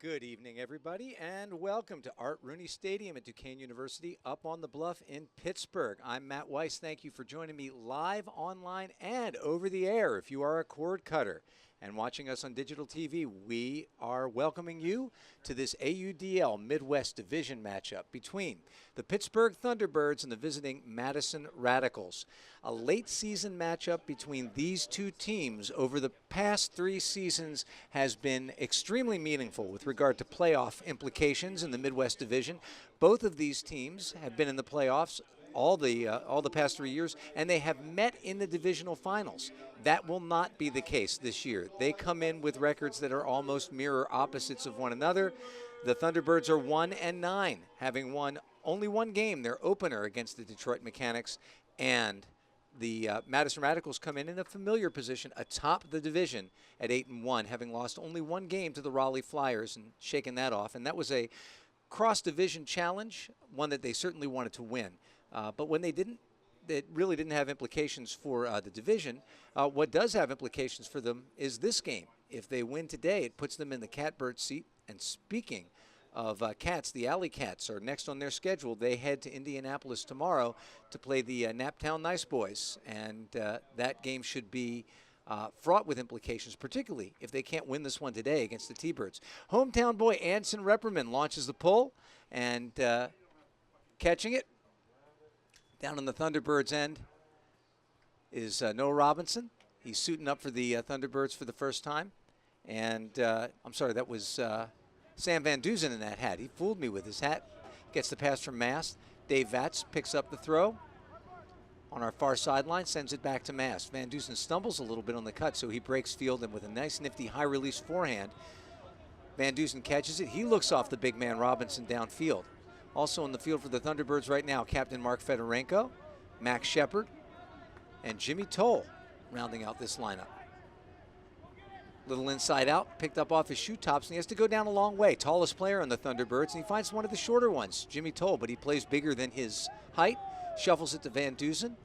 Good evening, everybody, and welcome to Art Rooney Stadium at Duquesne University up on the bluff in Pittsburgh. I'm Matt Weiss. Thank you for joining me live, online, and over the air. If you are a cord cutter and watching us on digital TV, we are welcoming you to this AUDL Midwest Division matchup between the Pittsburgh Thunderbirds and the visiting Madison Radicals. A late season matchup between these two teams over the past 3 seasons has been extremely meaningful with regard to playoff implications in the Midwest Division. Both of these teams have been in the playoffs all the past 3 years, and they have met in the divisional finals. That will not be the case this year. They come in with records that are almost mirror opposites of one another. The Thunderbirds are 1-9, having won only one game, their opener against the Detroit Mechanix, and the Madison Radicals come in a familiar position atop the division at 8-1, having lost only one game to the Raleigh Flyers and shaken that off. And that was a cross-division challenge, one that they certainly wanted to win. But when they didn't, it really didn't have implications for the division. What does have implications for them is this game. If they win today, it puts them in the catbird seat. And speaking of Cats, the AlleyCats are next on their schedule. They head to Indianapolis tomorrow to play the Naptown Nice Boys. And that game should be fraught with implications, particularly if they can't win this one today against the T-Birds. Hometown boy Anson Repperman launches the pull and catching it. Down on the Thunderbirds' end is Noah Robinson. He's suiting up for the Thunderbirds for the first time. And I'm sorry, that was Sam Van Duzen in that hat. He fooled me with his hat. Gets the pass from Mast. Dave Vatz picks up the throw on our far sideline, sends it back to Mast. Van Duzen stumbles a little bit on the cut, so he breaks field, and with a nice, nifty, high-release forehand, Van Duzen catches it. He looks off the big man Robinson downfield. Also in the field for the Thunderbirds right now, Captain Mark Fedorenko, Max Shepard, and Jimmy Toll rounding out this lineup. Little inside out, picked up off his shoe tops, and he has to go down a long way. Tallest player on the Thunderbirds, and he finds one of the shorter ones, Jimmy Toll, but he plays bigger than his height, shuffles it to Van Duzen.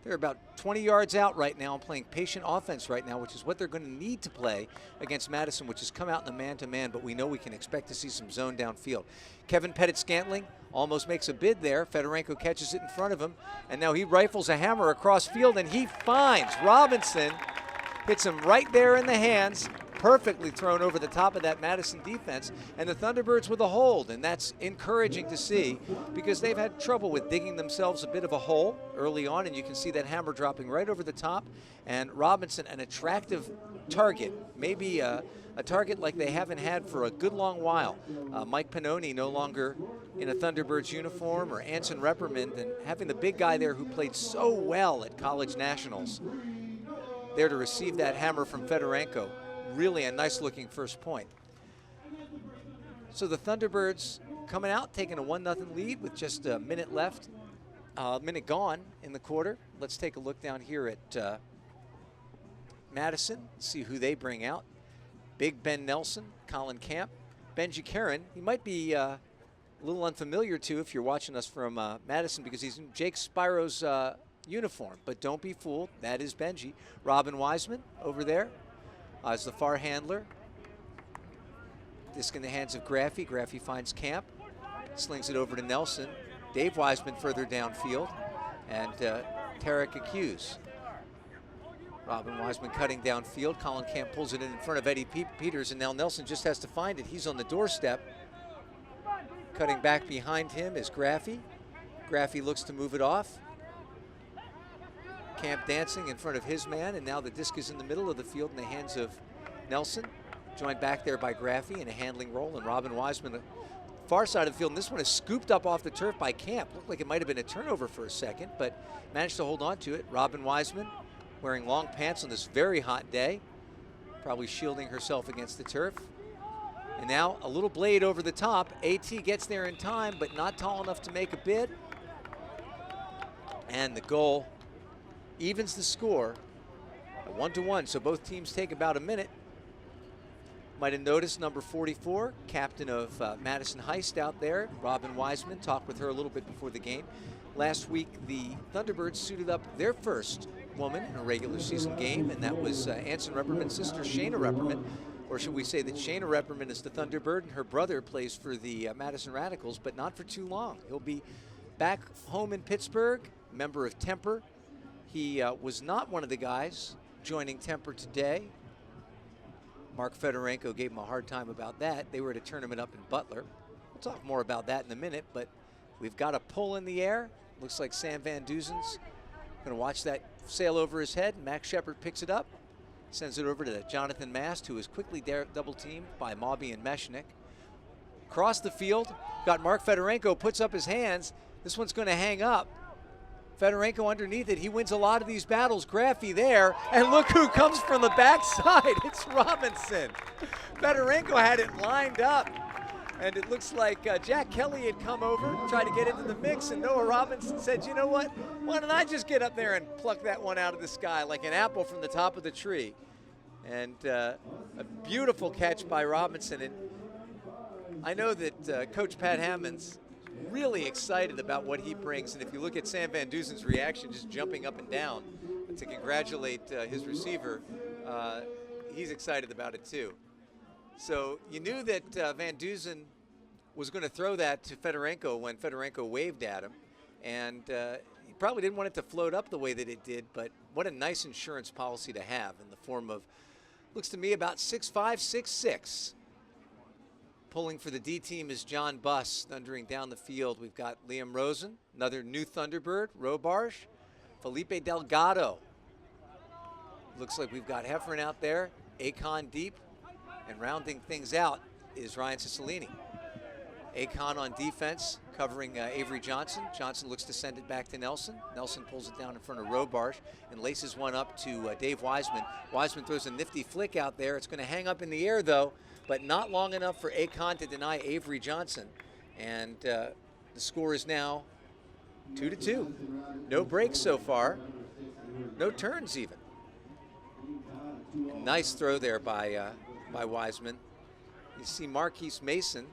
They're about 20 yards out right now and playing patient offense right now, which is what they're going to need to play against Madison, which has come out in the man-to-man, but we know we can expect to see some zone downfield. Kevin Pettit-Scantling almost makes a bid there. Fedorenko catches it in front of him, and now he rifles a hammer across field, and he finds Robinson, hits him right there in the hands, perfectly thrown over the top of that Madison defense, and the Thunderbirds with a hold, and that's encouraging to see because they've had trouble with digging themselves a bit of a hole early on, and you can see that hammer dropping right over the top, and Robinson, an attractive target, maybe a target like they haven't had for a good long while. Mike Pannoni no longer in a Thunderbirds uniform, or Anson Repperman, and having the big guy there who played so well at college nationals there to receive that hammer from Fedorenko. Really a nice-looking first point. So the Thunderbirds coming out, taking a 1-0 lead with just a minute left, a minute gone in the quarter. Let's take a look down here at Madison, see who they bring out. Big Ben Nelson, Colin Camp, Benji Karen. He might be a little unfamiliar to if you're watching us from Madison because he's in Jake Spiro's uniform, but don't be fooled, that is Benji. Robin Wiseman over there as the far handler. Disc in the hands of Graffy. Graffy finds Camp, slings it over to Nelson. Dave Wiseman further downfield, and Tarek Accuse. Robin Wiseman cutting downfield. Colin Camp pulls it in front of Eddie Peters, and now Nelson just has to find it. He's on the doorstep. Cutting back behind him is Graffy. Graffy looks to move it off. Camp dancing in front of his man, and now the disc is in the middle of the field in the hands of Nelson, joined back there by Graffy in a handling role, and Robin Wiseman, far side of the field, and this one is scooped up off the turf by Camp. Looked like it might have been a turnover for a second, but managed to hold on to it. Robin Wiseman wearing long pants on this very hot day, probably shielding herself against the turf. And now a little blade over the top. AT gets there in time, but not tall enough to make a bid. And the goal evens the score at 1-1, so both teams take about a minute. Might have noticed number 44, captain of Madison Heist out there, Robin Wiseman. Talked with her a little bit before the game. Last week, the Thunderbirds suited up their first woman in a regular season game, and that was Anson Repperman's sister, Shayna Repperman. or should we say that Shayna Repperman is the Thunderbird and her brother plays for the Madison Radicals, but not for too long. He'll be back home in Pittsburgh, member of Temper. He was not one of the guys joining Temper today. Mark Fedorenko gave him a hard time about that. They were at a tournament up in Butler. We'll talk more about that in a minute, but we've got a pull in the air. Looks like Sam Van Duzen's going to watch that sail over his head. Max Shepard picks it up, sends it over to Jonathan Mast, who is quickly double teamed by Mauby and Mechanix. Across the field, got Mark Fedorenko, puts up his hands. This one's going to hang up. Fedorenko underneath it. He wins a lot of these battles. Graffy there, and look who comes from the backside. It's Robinson. Fedorenko had it lined up, and it looks like Jack Kelly had come over, tried to get into the mix, and Noah Robinson said, you know what, why don't I just get up there and pluck that one out of the sky like an apple from the top of the tree. And a beautiful catch by Robinson. And I know that Coach Pat Hammond's really excited about what he brings, and if you look at Sam Van Duzen's reaction, just jumping up and down to congratulate his receiver, he's excited about it too. So you knew that Van Duzen was going to throw that to Fedorenko when Fedorenko waved at him, and he probably didn't want it to float up the way that it did, but what a nice insurance policy to have in the form of, looks to me about 6'5", 6'6". Pulling for the D team is John Buss, thundering down the field. We've got Liam Rosen, another new Thunderbird, Robarge, Felipe Delgado. Looks like we've got Heffron out there, Akon deep, and rounding things out is Ryan Cicilline. Akon on defense, covering Avery Johnson. Johnson looks to send it back to Nelson. Nelson pulls it down in front of Robarge and laces one up to Dave Wiseman. Wiseman throws a nifty flick out there. It's going to hang up in the air, though, but not long enough for Akon to deny Avery Johnson. And the score is now 2-2. No breaks so far. No turns even. A nice throw there by Wiseman. You see Marquise Mason,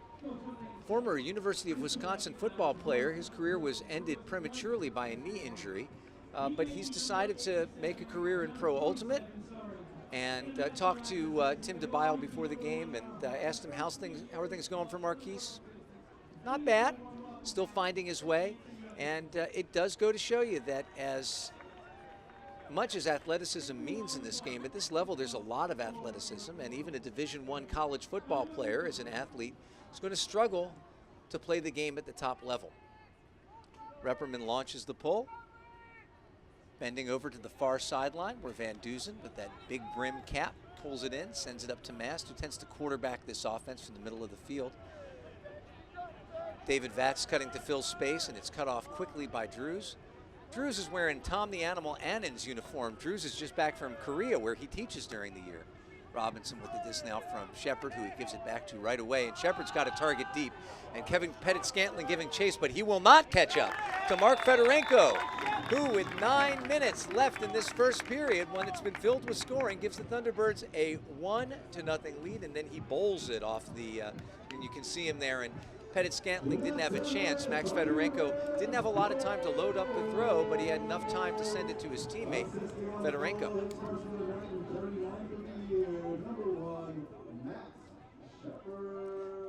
former University of Wisconsin football player. His career was ended prematurely by a knee injury, but he's decided to make a career in Pro Ultimate. And talked to Tim DeBile before the game and asked him how are things going for Marquise. Not bad, still finding his way. And it does go to show you that as much as athleticism means in this game, at this level there's a lot of athleticism, and even a Division I college football player as an athlete is going to struggle to play the game at the top level. Repperman launches the pull. Bending over to the far sideline where Van Duzen, with that big brim cap, pulls it in, sends it up to Mast, who tends to quarterback this offense from the middle of the field. David Vatz cutting to fill space, and it's cut off quickly by Drews. Drews is wearing Tom the Animal Annan's uniform. Drews is just back from Korea, where he teaches during the year. Robinson with the disc now from Shepard, who he gives it back to right away. And Shepard's got a target deep. And Kevin Pettit-Scantling giving chase, but he will not catch up to Mark Fedorenko, who with 9 minutes left in this first period, when it's been filled with scoring, gives the Thunderbirds a 1-0 lead, and then he bowls it off the, and you can see him there. And Pettit-Scantling didn't have a chance. Max Fedorenko didn't have a lot of time to load up the throw, but he had enough time to send it to his teammate, Fedorenko.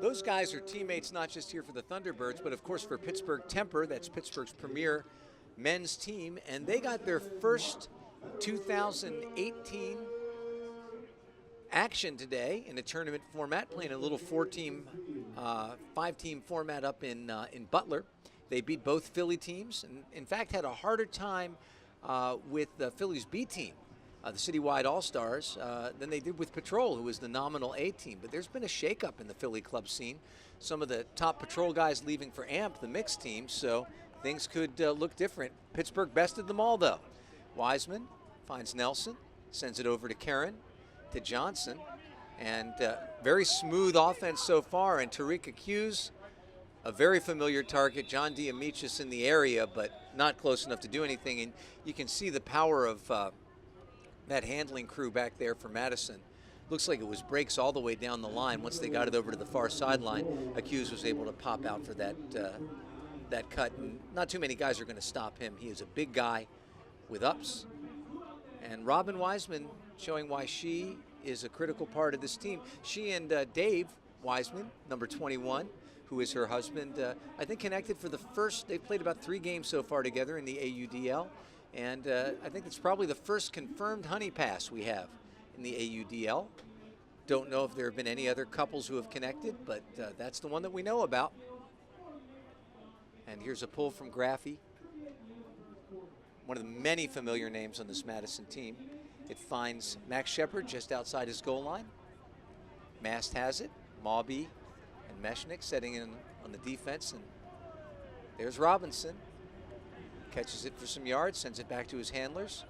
Those guys are teammates not just here for the Thunderbirds, but of course for Pittsburgh Temper. That's Pittsburgh's premier men's team, and they got their first 2018 action today in a tournament format, playing a little 5-team format up in Butler. They beat both Philly teams, and in fact had a harder time with the Phillies B team, the citywide All-Stars, than they did with Patrol, who was the nominal A team. But there's been a shakeup in the Philly club scene. Some of the top Patrol guys leaving for AMP, the mixed team, so things could look different. Pittsburgh bested them all, though. Wiseman finds Nelson, sends it over to Karen, to Johnson, and very smooth offense so far. And Tariq Hughes, a very familiar target. John Diamichis in the area, but not close enough to do anything. And you can see the power of that handling crew back there for Madison. Looks like it was breaks all the way down the line. Once they got it over to the far sideline, Hughes was able to pop out for that cut. And not too many guys are going to stop him. He is a big guy with ups. And Robin Wiseman showing why she is a critical part of this team. She and Dave Wiseman, number 21, who is her husband, I think connected for the first, they've played about 3 games so far together in the AUDL. And I think it's probably the first confirmed honey pass we have in the AUDL. Don't know if there have been any other couples who have connected, but that's the one that we know about. And here's a pull from Graffy, one of the many familiar names on this Madison team. It finds Max Shepard just outside his goal line. Mast has it, Mawby and Mechanix setting in on the defense, and there's Robinson. Catches it for some yards, sends it back to his handlers.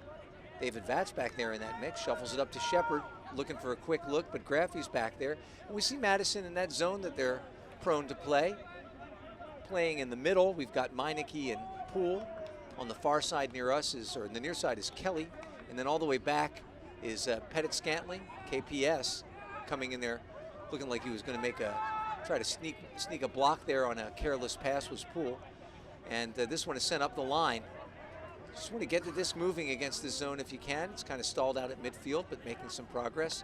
David Vat's back there in that mix, shuffles it up to Shepard, looking for a quick look, but Graffy's back there. And we see Madison in that zone that they're prone to play. Playing in the middle, we've got Meineke and Poole. On the far side near us is, or the near side is Kelly. And then all the way back is Pettit Scantling, KPS, coming in there looking like he was going to try to sneak a block there on a careless pass was Poole. And this one is sent up the line. Just want to get the disc moving against this zone if you can. It's kind of stalled out at midfield, but making some progress.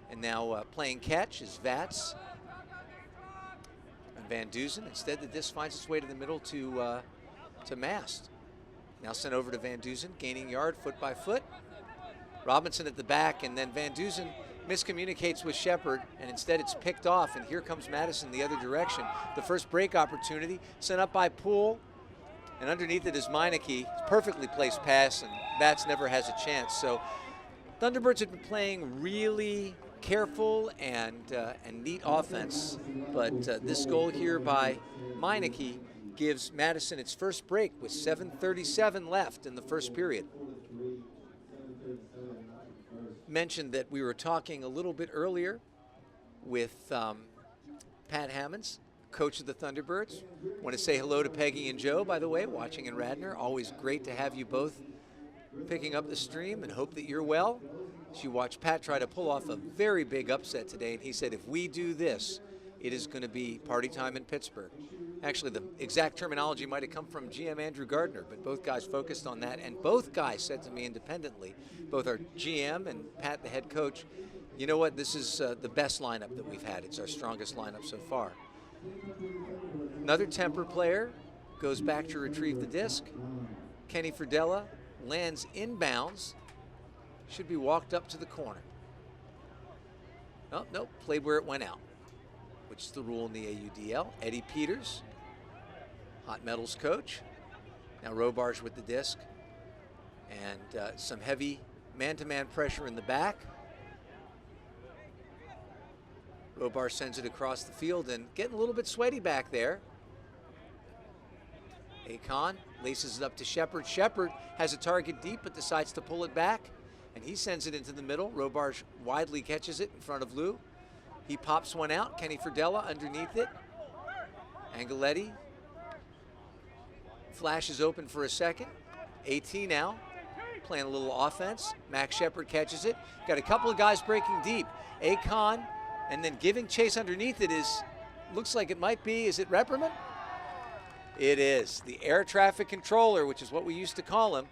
And now playing catch is Vats and Van Duzen. Instead, the disc finds its way to the middle to Mast. Now sent over to Van Duzen, gaining yard foot by foot. Robinson at the back, and then Van Duzen miscommunicates with Shepard, and instead it's picked off, and here comes Madison the other direction. The first break opportunity sent up by Poole, and underneath it is Meineke. Perfectly placed pass, and Vats never has a chance. So Thunderbirds have been playing really careful and neat offense, but this goal here by Meineke gives Madison its first break with 7:37 left in the first period. Mentioned that we were talking a little bit earlier with Pat Hammonds, coach of the Thunderbirds. Want to say hello to Peggy and Joe, by the way, watching in Radnor. Always great to have you both picking up the stream, and hope that you're well. She watched Pat try to pull off a very big upset today, and he said, if we do this, it is going to be party time in Pittsburgh. Actually, the exact terminology might have come from GM Andrew Gardner, but both guys focused on that, and both guys said to me independently, both our GM and Pat, the head coach, you know what, this is the best lineup that we've had. It's our strongest lineup so far. Another temper player goes back to retrieve the disc. Kenny Fridella lands inbounds, should be walked up to the corner. Oh, nope, played where it went out, which is the rule in the AUDL. Eddie Peters, Hot Metals coach. Now Robarge with the disc. And some heavy man-to-man pressure in the back. Robarge sends it across the field and getting a little bit sweaty back there. Akon laces it up to Shepard. Shepard has a target deep but decides to pull it back. And he sends it into the middle. Robarge widely catches it in front of Lou. He pops one out. Kenny Fridella underneath it. Angeletti flashes open for a second. AT now playing a little offense. Max Shepard catches it. Got a couple of guys breaking deep. Akon, and then giving chase underneath it looks like it might be, is it Repperman? It is. The air traffic controller, which is what we used to call him.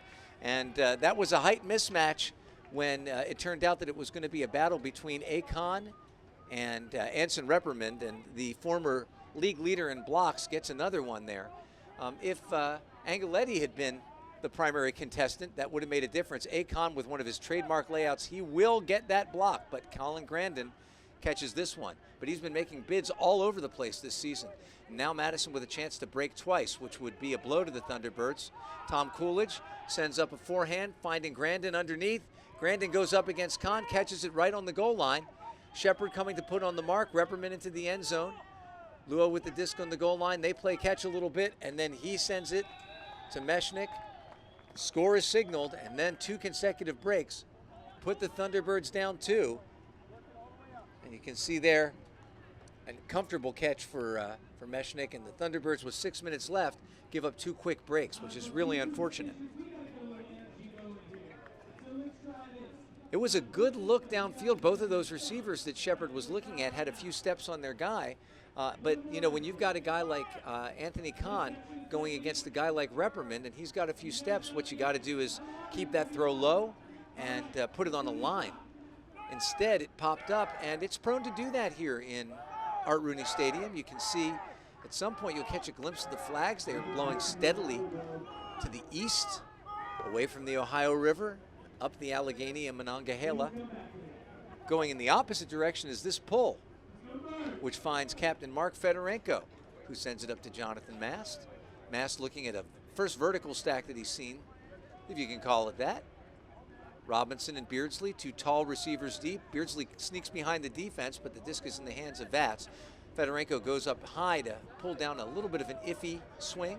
And that was a height mismatch when it turned out that it was going to be a battle between Akon and Anson Repperman, and the former league leader in blocks gets another one there. If Angeletti had been the primary contestant, that would have made a difference. Akon with one of his trademark layouts, he will get that block, but Colin Grandin catches this one. But he's been making bids all over the place this season. And now Madison with a chance to break twice, which would be a blow to the Thunderbirds. Tom Coolidge sends up a forehand, finding Grandin underneath. Grandin goes up against Kahn, catches it right on the goal line. Shepard coming to put on the mark, Repperman into the end zone. Luo with the disc on the goal line. They play catch a little bit, and then he sends it to Mechnik. Score is signaled, and then 2 consecutive breaks put the Thunderbirds down 2. And you can see there a comfortable catch for Mechnik, and the Thunderbirds with 6 minutes left give up 2 quick breaks, which is really unfortunate. It was a good look downfield. Both of those receivers that Shepard was looking at had a few steps on their guy. But, you know, when you've got a guy like Anthony Kahn going against a guy like Repperman, and he's got a few steps, what you got to do is keep that throw low and put it on the line. Instead, it popped up, and it's prone to do that here in Art Rooney Stadium. You can see at some point you'll catch a glimpse of the flags. They are blowing steadily to the east, away from the Ohio River, up the Allegheny and Monongahela. Going in the opposite direction is this pull, which finds Captain Mark Fedorenko, who sends it up to Jonathan Mast. Mast looking at a first vertical stack that he's seen, if you can call it that. Robinson and Beardsley, two tall receivers deep. Beardsley sneaks behind the defense, but the disc is in the hands of Vats. Fedorenko goes up high to pull down a little bit of an iffy swing.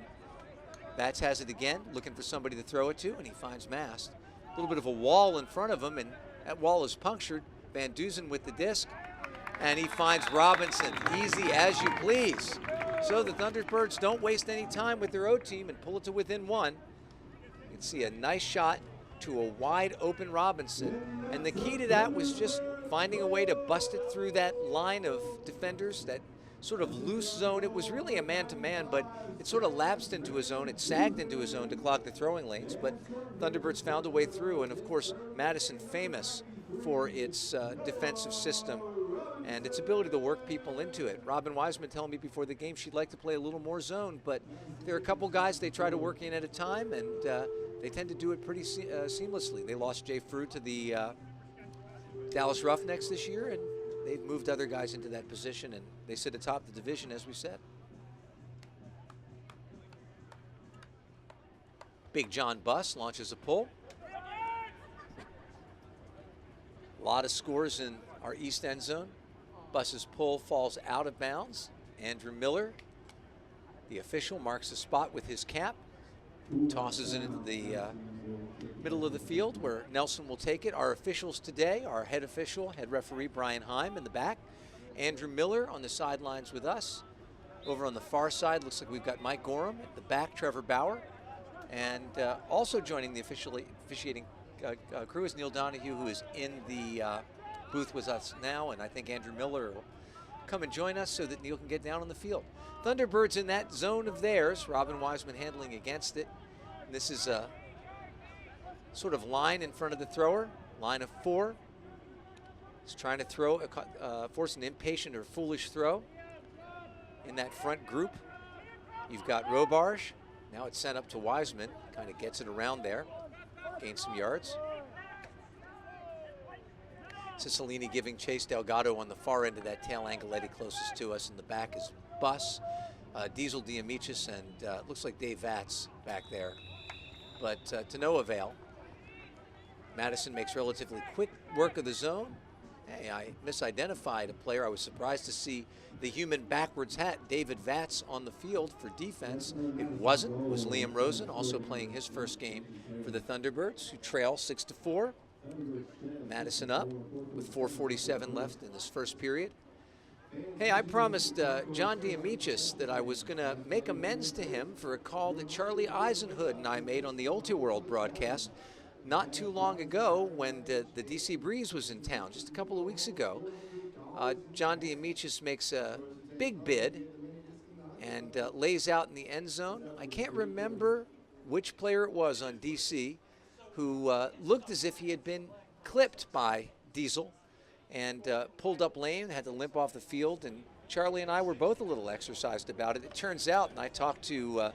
Vats has it again, looking for somebody to throw it to, and he finds Mast. A little bit of a wall in front of him, and that wall is punctured. Van Duzen with the disc, and he finds Robinson. Easy as you please. So the Thunderbirds don't waste any time with their O team and pull it to within one. You can see a nice shot to a wide open Robinson, and the key to that was just finding a way to bust it through that line of defenders, that sort of loose zone. It was really a man-to-man, but it sort of lapsed into a zone. It sagged into a zone to clog the throwing lanes, but Thunderbirds found a way through, and of course Madison famous for its defensive system and its ability to work people into it. Robin Wiseman telling me before the game she'd like to play a little more zone, but there are a couple guys they try to work in at a time, and they tend to do it pretty seamlessly. They lost Jay Frew to the Dallas Roughnecks this year, and they've moved other guys into that position, and they sit atop the division, as we said. Big John Buss launches a pull. A lot of scores in our east end zone. Buss's pull falls out of bounds. Andrew Miller, the official, marks a spot with his cap, tosses it into the middle of the field where Nelson will take it. Our officials today, our head official, head referee Brian Heim in the back. Andrew Miller on the sidelines with us. Over on the far side, looks like we've got Mike Gorham. At the back, Trevor Bauer. And also joining the officiating crew is Neil Donahue, who is in the booth with us now, and I think Andrew Miller will come and join us so that Neil can get down on the field. Thunderbirds in that zone of theirs, Robin Wiseman handling against it. And this is a sort of line in front of the thrower, line of four. He's trying to throw, force an impatient or foolish throw. In that front group, you've got Robarge. Now it's sent up to Wiseman, kind of gets it around there. Gain some yards. Cicilline giving Chase Delgado on the far end of that tail angle eddy closest to us. In the back is Buss, Diesel Diamichis, and looks like Dave Vats back there. But to no avail. Madison makes relatively quick work of the zone. Hey, I misidentified a player. I was surprised to see the human backwards hat, David Vats, on the field for defense. It wasn't. It was Liam Rosen, also playing his first game for the Thunderbirds, who trail 6-4. Madison up with 4:47 left in this first period. Hey, I promised John Diamichis that I was going to make amends to him for a call that Charlie Eisenhood and I made on the Ultiworld broadcast not too long ago when the DC Breeze was in town, just a couple of weeks ago. John Diamichis makes a big bid and lays out in the end zone. I can't remember which player it was on DC who looked as if he had been clipped by Diesel and pulled up lane, had to limp off the field, and Charlie and I were both a little exercised about it. It turns out, and I talked to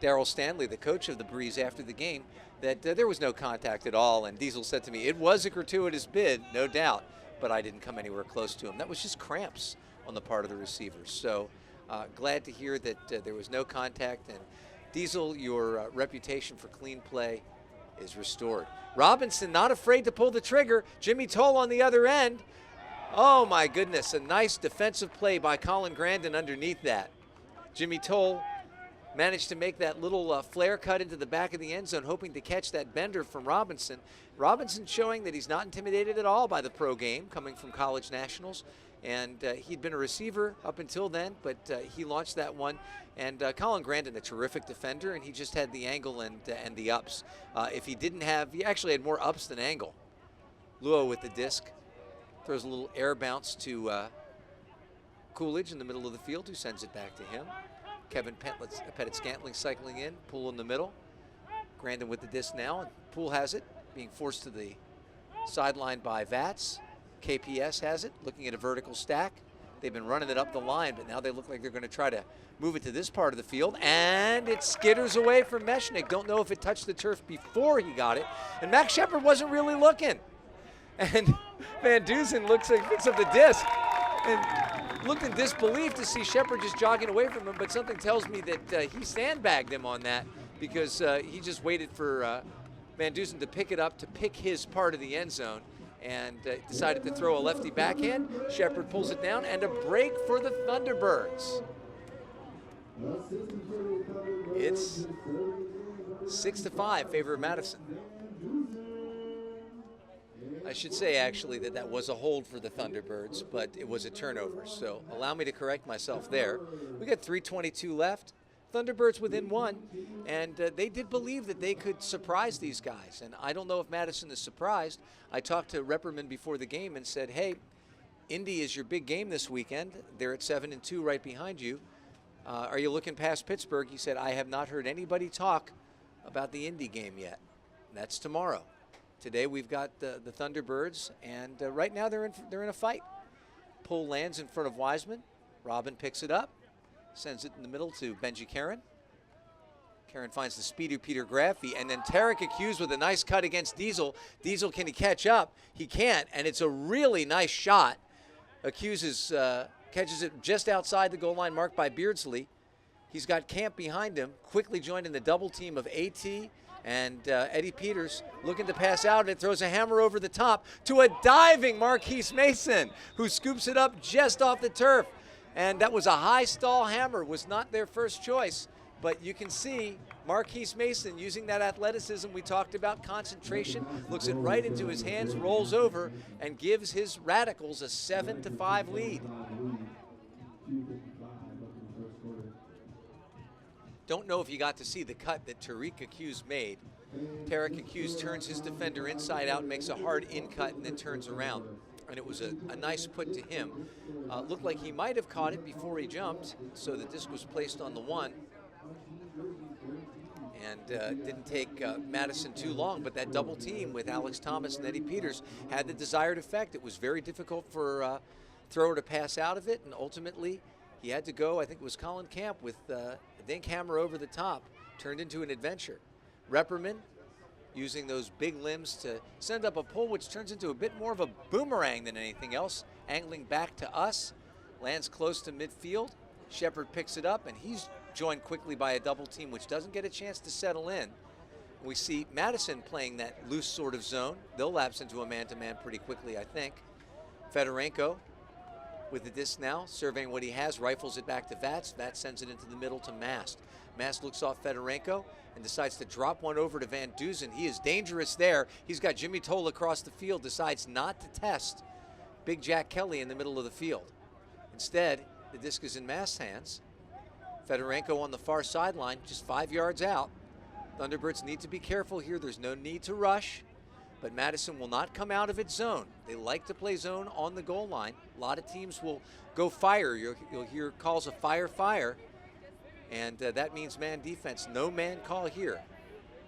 Darryl Stanley, the coach of the Breeze, after the game, that there was no contact at all, and Diesel said to me, it was a gratuitous bid, no doubt, but I didn't come anywhere close to him. That was just cramps on the part of the receivers. So glad to hear that there was no contact, and Diesel, your reputation for clean play is restored. Robinson not afraid to pull the trigger. Jimmy Toll on the other end. Oh my goodness, a nice defensive play by Colin Grandin underneath that. Jimmy Toll managed to make that little flare cut into the back of the end zone, hoping to catch that bender from Robinson. Robinson showing that he's not intimidated at all by the pro game, coming from college nationals. And he'd been a receiver up until then, but he launched that one. And Colin Grandin, a terrific defender, and he just had the angle and the ups. If he didn't have, he actually had more ups than angle. Luo with the disc. Throws a little air bounce to Coolidge in the middle of the field, who sends it back to him. Kevin Pettit-Scantling cycling in, Poole in the middle. Grandin with the disc now, and Poole has it, being forced to the sideline by Vats. KPS has it, looking at a vertical stack. They've been running it up the line, but now they look like they're going to try to move it to this part of the field, and it skitters away from Mechanix. Don't know if it touched the turf before he got it, and Max Shepard wasn't really looking. And Van Dusen looks like picks up the disc and looked in disbelief to see Shepard just jogging away from him, but something tells me that he sandbagged him on that because he just waited for Van Dusen to pick it up, to pick his part of the end zone, and decided to throw a lefty backhand. Shepard pulls it down, and a break for the Thunderbirds. It's 6-5, favor of Madison. I should say, actually, that was a hold for the Thunderbirds, but it was a turnover. So allow me to correct myself there. We got 3:22 left. Thunderbirds within one, and they did believe that they could surprise these guys. And I don't know if Madison is surprised. I talked to Repperman before the game and said, hey, Indy is your big game this weekend. They're at 7-2 right behind you. Are you looking past Pittsburgh? He said, I have not heard anybody talk about the Indy game yet. That's tomorrow. Today we've got the Thunderbirds, and right now they're in a fight. Pull lands in front of Wiseman. Robin picks it up, sends it in the middle to Benji Karen. Karen finds the speedy Peter Graffey, and then Tarek accused with a nice cut against Diesel. Diesel, can he catch up? He can't, and it's a really nice shot. Accuses catches it just outside the goal line marked by Beardsley. He's got Camp behind him, quickly joined in the double team of AT and Eddie Peters, looking to pass out, and it throws a hammer over the top to a diving Marquise Mason, who scoops it up just off the turf. And that was a high stall hammer, was not their first choice. But you can see Marquise Mason using that athleticism we talked about, concentration, looks it right into his hands, rolls over, and gives his Radicals a 7-5 lead. Don't know if you got to see the cut that Tariq Accuse made. Tarek Accuse turns his defender inside out, makes a hard in cut, and then turns around. And it was a nice put to him. Looked like he might have caught it before he jumped, so the disc was placed on the one. And didn't take Madison too long, but that double team with Alex Thomas and Eddie Peters had the desired effect. It was very difficult for thrower to pass out of it, and ultimately he had to go, I think it was Colin Camp, with a dink hammer over the top, turned into an adventure. Repperman using those big limbs to send up a pull, which turns into a bit more of a boomerang than anything else, angling back to us, lands close to midfield. Shepard picks it up, and he's joined quickly by a double team, which doesn't get a chance to settle in. We see Madison playing that loose sort of zone. They'll lapse into a man-to-man pretty quickly, I think. Fedorenko with the disc now, surveying what he has, rifles it back to Vats. Vats sends it into the middle to Mast. Mast looks off Fedorenko and decides to drop one over to Van Dusen. He is dangerous there. He's got Jimmy Toll across the field, decides not to test Big Jack Kelly in the middle of the field. Instead, the disc is in Mast's hands. Fedorenko on the far sideline, just 5 yards out. Thunderbirds need to be careful here. There's no need to rush, but Madison will not come out of its zone. They like to play zone on the goal line. A lot of teams will go fire. You'll hear calls of fire, fire, and that means man defense. No man call here.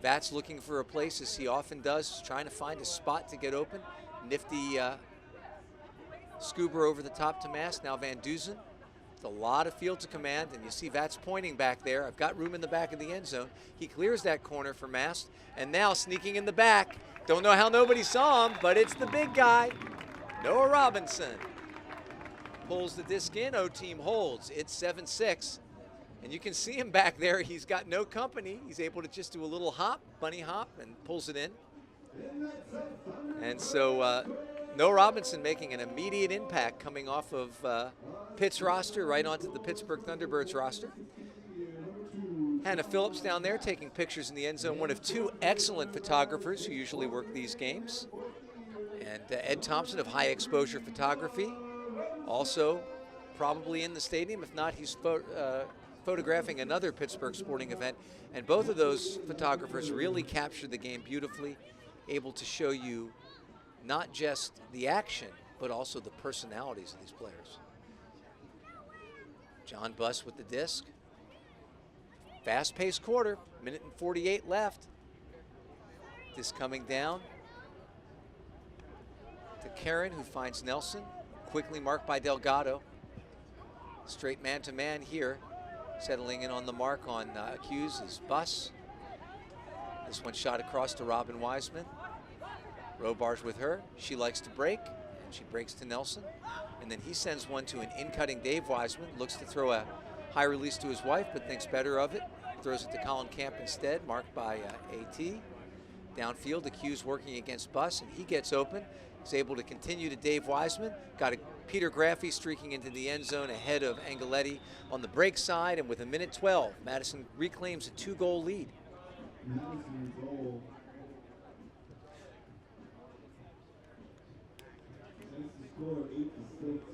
Vats looking for a place, as he often does, trying to find a spot to get open. Nifty scuba over the top to Mast. Now Van Dusen. A lot of field to command, and you see Vats pointing back there. I've got room in the back of the end zone. He clears that corner for Mast, and now sneaking in the back. Don't know how nobody saw him, but it's the big guy, Noah Robinson. Pulls the disc in, O-team holds. It's 7-6, and you can see him back there. He's got no company. He's able to just do a little hop, bunny hop, and pulls it in. And so Noah Robinson making an immediate impact coming off of Pitt's roster right onto the Pittsburgh Thunderbirds roster. Hannah Phillips down there taking pictures in the end zone, one of two excellent photographers who usually work these games. And Ed Thompson of High Exposure Photography, also probably in the stadium. If not, he's photographing another Pittsburgh sporting event. And both of those photographers really captured the game beautifully, able to show you not just the action, but also the personalities of these players. John Buss with the disc. Fast-paced quarter, minute and 48 left. Disc coming down. to Karen, who finds Nelson. Quickly marked by Delgado. Straight man-to-man here. Settling in on the mark on Hughes is Buss. This one shot across to Robin Wiseman. Robar's with her. She likes to break, and she breaks to Nelson. And then he sends one to an in-cutting Dave Wiseman. Looks to throw a high release to his wife, but thinks better of it. Throws it to Colin Camp instead, marked by AT. Downfield, Hughes working against Buss, and he gets open. He's able to continue to Dave Wiseman. Got a Peter Graffey streaking into the end zone ahead of Angeletti on the break side, and with a minute 12, Madison reclaims a 2-goal lead.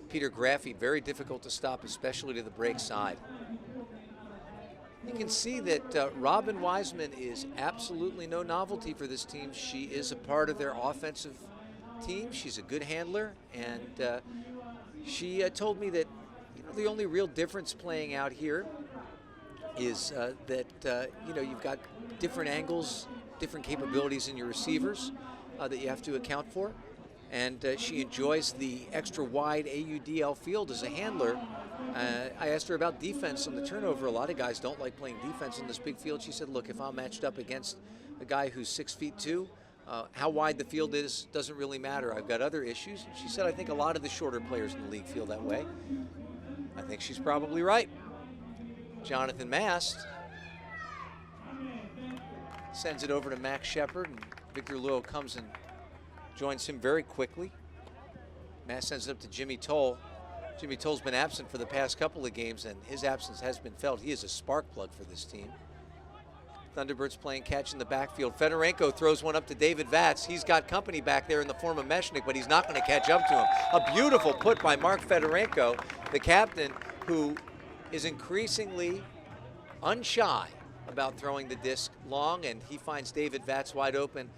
Peter Graffey, very difficult to stop, especially to the break side. You can see that Robin Wiseman is absolutely no novelty for this team. She is a part of their offensive team. She's a good handler, and she told me that the only real difference playing out here is that you've got different angles, different capabilities in your receivers that you have to account for, and she enjoys the extra wide AUDL field as a handler. I asked her about defense on the turnover. A lot of guys don't like playing defense in this big field. She said, look, if I'm matched up against a guy who's 6'2", how wide the field is doesn't really matter. I've got other issues. And she said, I think a lot of the shorter players in the league feel that way. I think she's probably right. Jonathan Mast sends it over to Max Shepard, and Victor Luo comes and joins him very quickly. Mast sends it up to Jimmy Toll. Jimmy Toll's been absent for the past couple of games, and his absence has been felt. He is a spark plug for this team. Thunderbirds playing catch in the backfield. Fedorenko throws one up to David Vatz. He's got company back there in the form of Mechanix, but he's not going to catch up to him. A beautiful put by Mark Fedorenko, the captain, who is increasingly unshy about throwing the disc long, and he finds David Vatz wide open.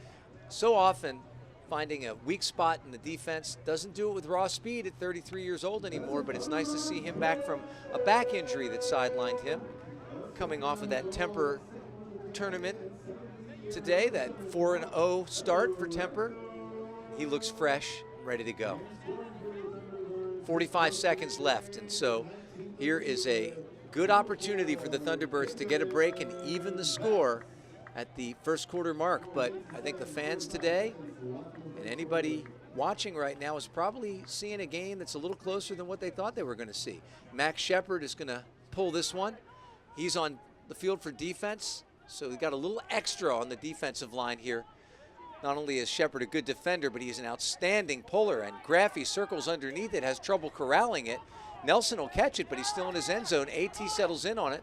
So often finding a weak spot in the defense. Doesn't do it with raw speed at 33 years old anymore, but it's nice to see him back from a back injury that sidelined him. Coming off of that Temper tournament today, that 4-0 start for Temper. He looks fresh, ready to go. 45 seconds left, and so here is a good opportunity for the Thunderbirds to get a break and even the score at the first quarter mark. But I think the fans today and anybody watching right now is probably seeing a game that's a little closer than what they thought they were going to see. Max Shepard is going to pull this one. He's on the field for defense, so we've got a little extra on the defensive line here. Not only is Shepard a good defender, but he's an outstanding puller, and Graffey circles underneath it, has trouble corralling it. Nelson will catch it, but he's still in his end zone. AT settles in on it.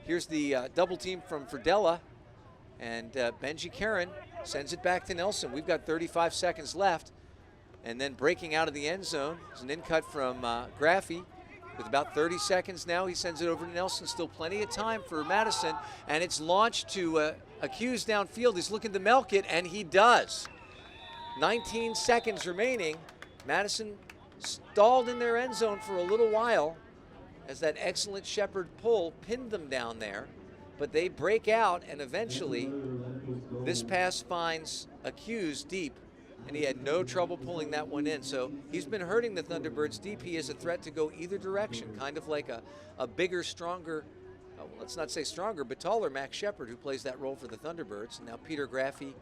Here's the double team from Fridella, and Benji Karen sends it back to Nelson. We've got 35 seconds left, and then breaking out of the end zone is an in-cut from Graffey. With about 30 seconds now, he sends it over to Nelson. Still plenty of time for Madison, and it's launched to Hughes downfield. He's looking to milk it, and he does. 19 seconds remaining. Madison stalled in their end zone for a little while as that excellent Shepard pull pinned them down there, but they break out, and eventually this pass finds Hughes deep, and he had no trouble pulling that one in. So he's been hurting the Thunderbirds deep. He is a threat to go either direction, kind of like a bigger, stronger, let's not say stronger, but taller Max Shepard, who plays that role for the Thunderbirds. And now Peter Graffey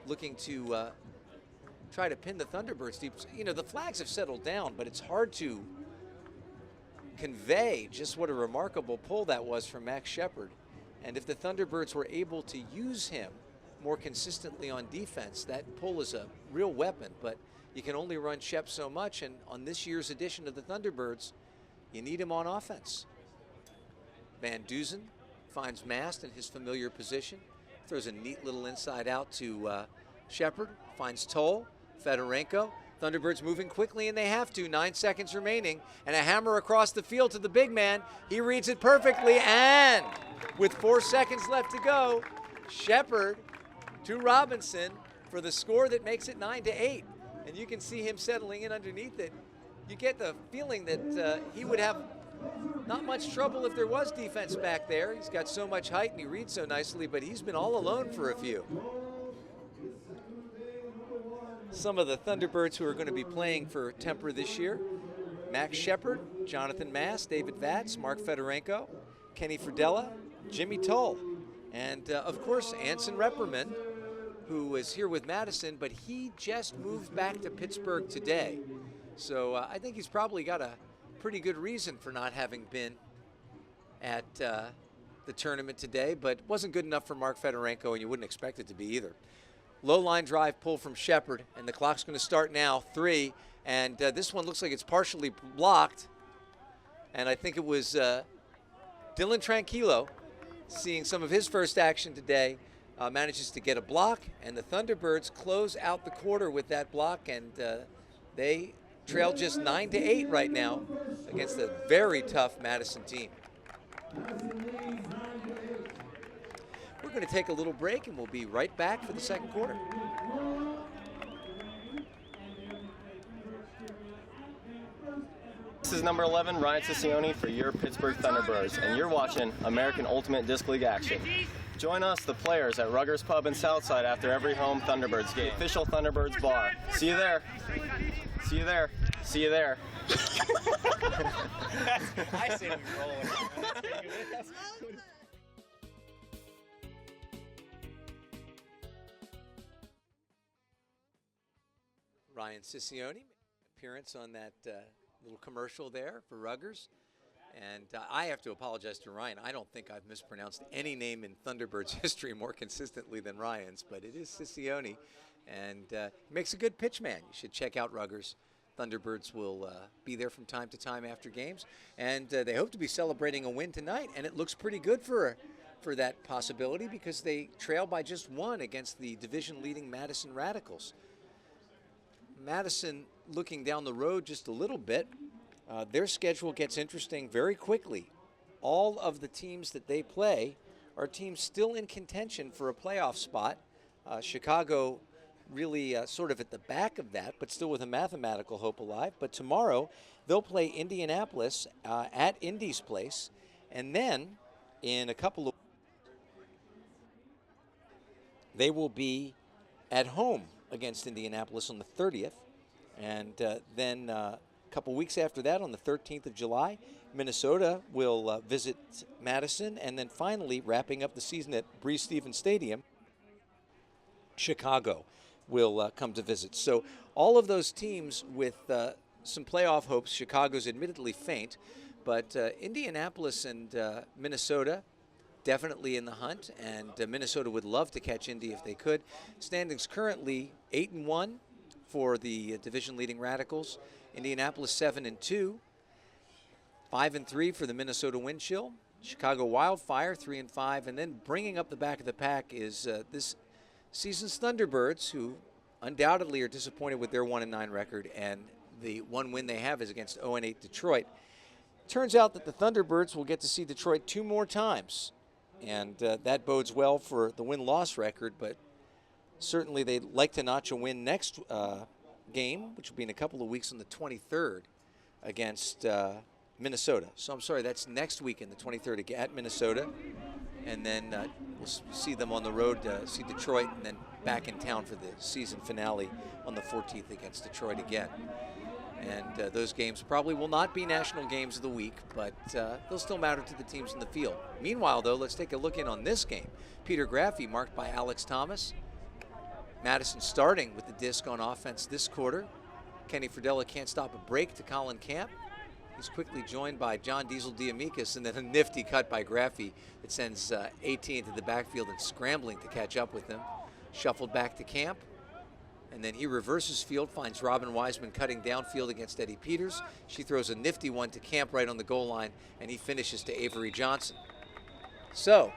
looking to try to pin the Thunderbirds deep. You know, the flags have settled down, but it's hard to convey just what a remarkable pull that was from Max Shepard. And if the Thunderbirds were able to use him more consistently on defense, that pull is a real weapon, but you can only run Shep so much, and on this year's edition of the Thunderbirds, you need him on offense. Van Duzen finds Mast in his familiar position, throws a neat little inside out to Shepard, finds Toll, Fedorenko. Thunderbirds moving quickly, and they have to. 9 seconds remaining, and a hammer across the field to the big man. He reads it perfectly, and with 4 seconds left to go, Shepard to Robinson for the score that makes it 9-8. And you can see him settling in underneath it. You get the feeling that he would have not much trouble if there was defense back there. He's got so much height and he reads so nicely, but he's been all alone for a few. some of the Thunderbirds who are going to be playing for Tampa this year. Max Shepard, Jonathan Mass, David Vatz, Mark Fedorenko, Kenny Fridella, Jimmy Tull, and of course Anson Repperman, who is here with Madison, but he just moved back to Pittsburgh today. So I think he's probably got a pretty good reason for not having been at the tournament today, but wasn't good enough for Mark Fedorenko, and you wouldn't expect it to be either. Low line drive pull from Shepard, and the clock's going to start now, 3, and this one looks like it's partially blocked, and I think it was Dylan Tranquillo, seeing some of his first action today, manages to get a block, and the Thunderbirds close out the quarter with that block, and they trail just 9-8 right now against a very tough Madison team. We're going to take a little break, and we'll be right back for the second quarter. This is number 11, Ryan Siccioni for your Pittsburgh Thunderbirds, and you're watching American Ultimate Disc League action. Join us, the players, at Ruggers Pub in Southside after every home Thunderbirds game. Official Thunderbirds bar. See you there. See you there. See you there. I say we roll it. Ryan Siccioni, appearance on that little commercial there for Ruggers. And I have to apologize to Ryan. I don't think I've mispronounced any name in Thunderbirds history more consistently than Ryan's, but it is Siccioni. And he makes a good pitch man. You should check out Ruggers. Thunderbirds will be there from time to time after games. And they hope to be celebrating a win tonight. And it looks pretty good for that possibility because they trail by just 1 against the division-leading Madison Radicals. Madison, looking down the road just a little bit, their schedule gets interesting very quickly. All of the teams that they play are teams still in contention for a playoff spot. Chicago really sort of at the back of that, but still with a mathematical hope alive. But tomorrow they'll play Indianapolis at Indy's place, and then in a couple of they will be at home against Indianapolis on the 30th, and then a couple weeks after that, on the 13th of July, Minnesota will visit Madison, and then finally, wrapping up the season at Breese Stevens Stadium, Chicago will come to visit. So all of those teams with some playoff hopes. Chicago's admittedly faint, but Indianapolis and Minnesota definitely in the hunt, and Minnesota would love to catch Indy if they could. Standings currently 8-1 for the division-leading Radicals. Indianapolis 7-2, 5-3 for the Minnesota Wind Chill. Chicago Wildfire 3-5, and then bringing up the back of the pack is this season's Thunderbirds, who undoubtedly are disappointed with their 1-9 record, and the one win they have is against 0-8 Detroit. Turns out that the Thunderbirds will get to see Detroit 2 more times, and that bodes well for the win-loss record, but certainly they'd like to notch a win next game, which will be in a couple of weeks on the 23rd against Minnesota. So I'm sorry, that's next weekend, the 23rd at Minnesota, and then we'll see them on the road, see Detroit, and then back in town for the season finale on the 14th against Detroit again. And those games probably will not be national games of the week, but they'll still matter to the teams in the field. Meanwhile, though, let's take a look in on this game. Peter Graffey marked by Alex Thomas. Madison starting with the disc on offense this quarter. Kenny Fridella can't stop a break to Colin Camp. He's quickly joined by John Diesel Diamikis, and then a nifty cut by Graffey that sends AT into the backfield and scrambling to catch up with him. Shuffled back to Camp, and then he reverses field, finds Robin Wiseman cutting downfield against Eddie Peters. She throws a nifty one to Camp right on the goal line, and he finishes to Avery Johnson. So,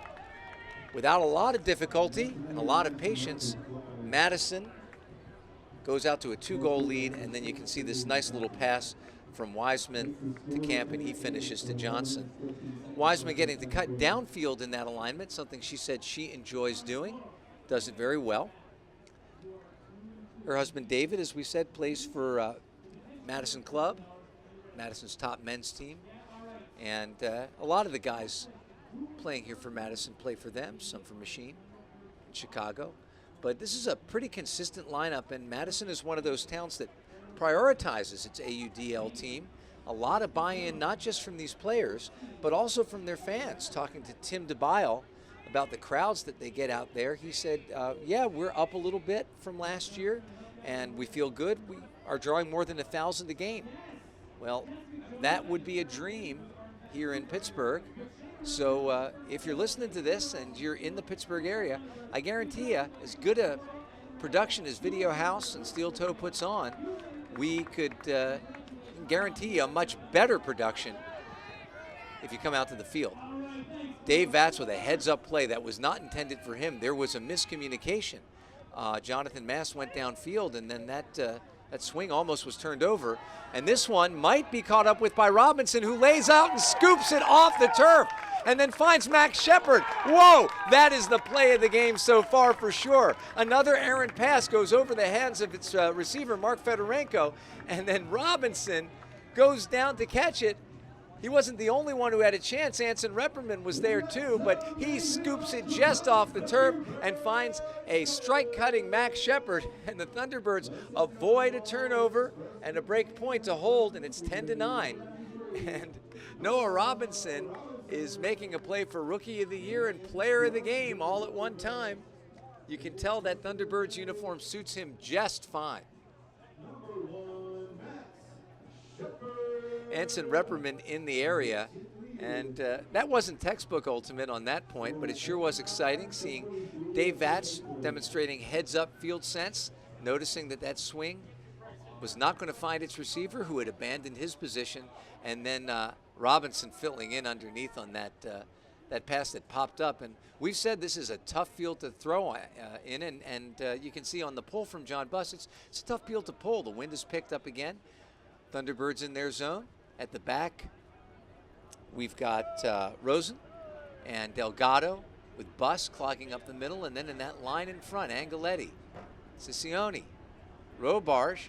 without a lot of difficulty and a lot of patience, Madison goes out to a 2-goal lead, and then you can see this nice little pass from Wiseman to Camp, and he finishes to Johnson. Wiseman getting to cut downfield in that alignment, something she said she enjoys doing, does it very well. Her husband David, as we said, plays for Madison Club, Madison's top men's team, and a lot of the guys playing here for Madison play for them, some for Machine in Chicago. But this is a pretty consistent lineup, and Madison is one of those towns that prioritizes its AUDL team. A lot of buy-in, not just from these players, but also from their fans. Talking to Tim DeBile about the crowds that they get out there, he said, yeah, we're up a little bit from last year, and we feel good. We are drawing more than 1,000 a game. Well, that would be a dream here in Pittsburgh. So if you're listening to this and you're in the Pittsburgh area, I guarantee you, as good a production as Video House and Steel Toe puts on, we could guarantee you a much better production if you come out to the field. Dave Vatz with a heads-up play that was not intended for him. There was a miscommunication. Jonathan Mass went downfield, and then that swing almost was turned over. And this one might be caught up with by Robinson, who lays out and scoops it off the turf and then finds Max Shepard. Whoa, that is the play of the game so far for sure. Another errant pass goes over the hands of its receiver, Mark Fedorenko, and then Robinson goes down to catch it. He wasn't the only one who had a chance. Anson Repperman was there too, but he scoops it just off the turf and finds a strike-cutting Max Shepard, and the Thunderbirds avoid a turnover and a break point to hold, and it's 10-9. And Noah Robinson is making a play for Rookie of the Year and Player of the Game all at one time. You can tell that Thunderbirds uniform suits him just fine. Anson Repperman in the area, and that wasn't textbook ultimate on that point, but it sure was exciting seeing Dave Vatz demonstrating heads-up field sense, noticing that swing was not going to find its receiver, who had abandoned his position, and then Robinson filling in underneath on that pass that popped up. And we've said this is a tough field to throw in, and you can see on the pull from John Buss, it's a tough field to pull. The wind is picked up again. Thunderbirds in their zone. At the back, we've got Rosen and Delgado with Buss clogging up the middle, and then in that line in front, Angeletti, Ciccione, Robarge,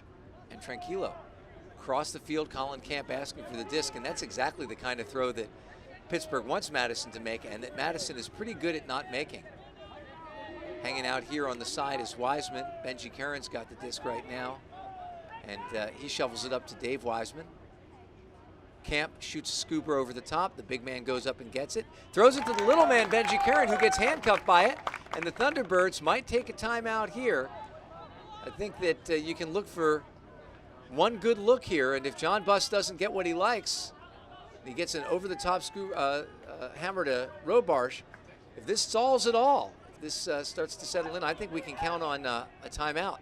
and Tranquillo. Across the field, Colin Camp asking for the disc, and that's exactly the kind of throw that Pittsburgh wants Madison to make, and that Madison is pretty good at not making. Hanging out here on the side is Wiseman. Benji Karen's got the disc right now, and he shovels it up to Dave Wiseman. Camp shoots a scooper over the top. The big man goes up and gets it. Throws it to the little man, Benji Karen, who gets handcuffed by it. And the Thunderbirds might take a timeout here. I think that you can look for one good look here. And if John Buss doesn't get what he likes, he gets an over-the-top hammer to Robarge. If this stalls at all, if this starts to settle in, I think we can count on a timeout.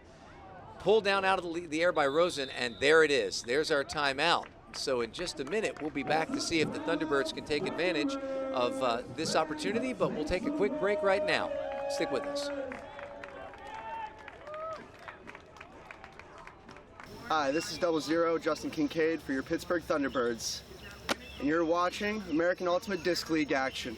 Pulled down out of the air by Rosen, and there it is. There's our timeout. So in just a minute, we'll be back to see if the Thunderbirds can take advantage of this opportunity, but we'll take a quick break right now. Stick with us. Hi, this is 00 Justin Kincaid for your Pittsburgh Thunderbirds, and you're watching American Ultimate Disc League action.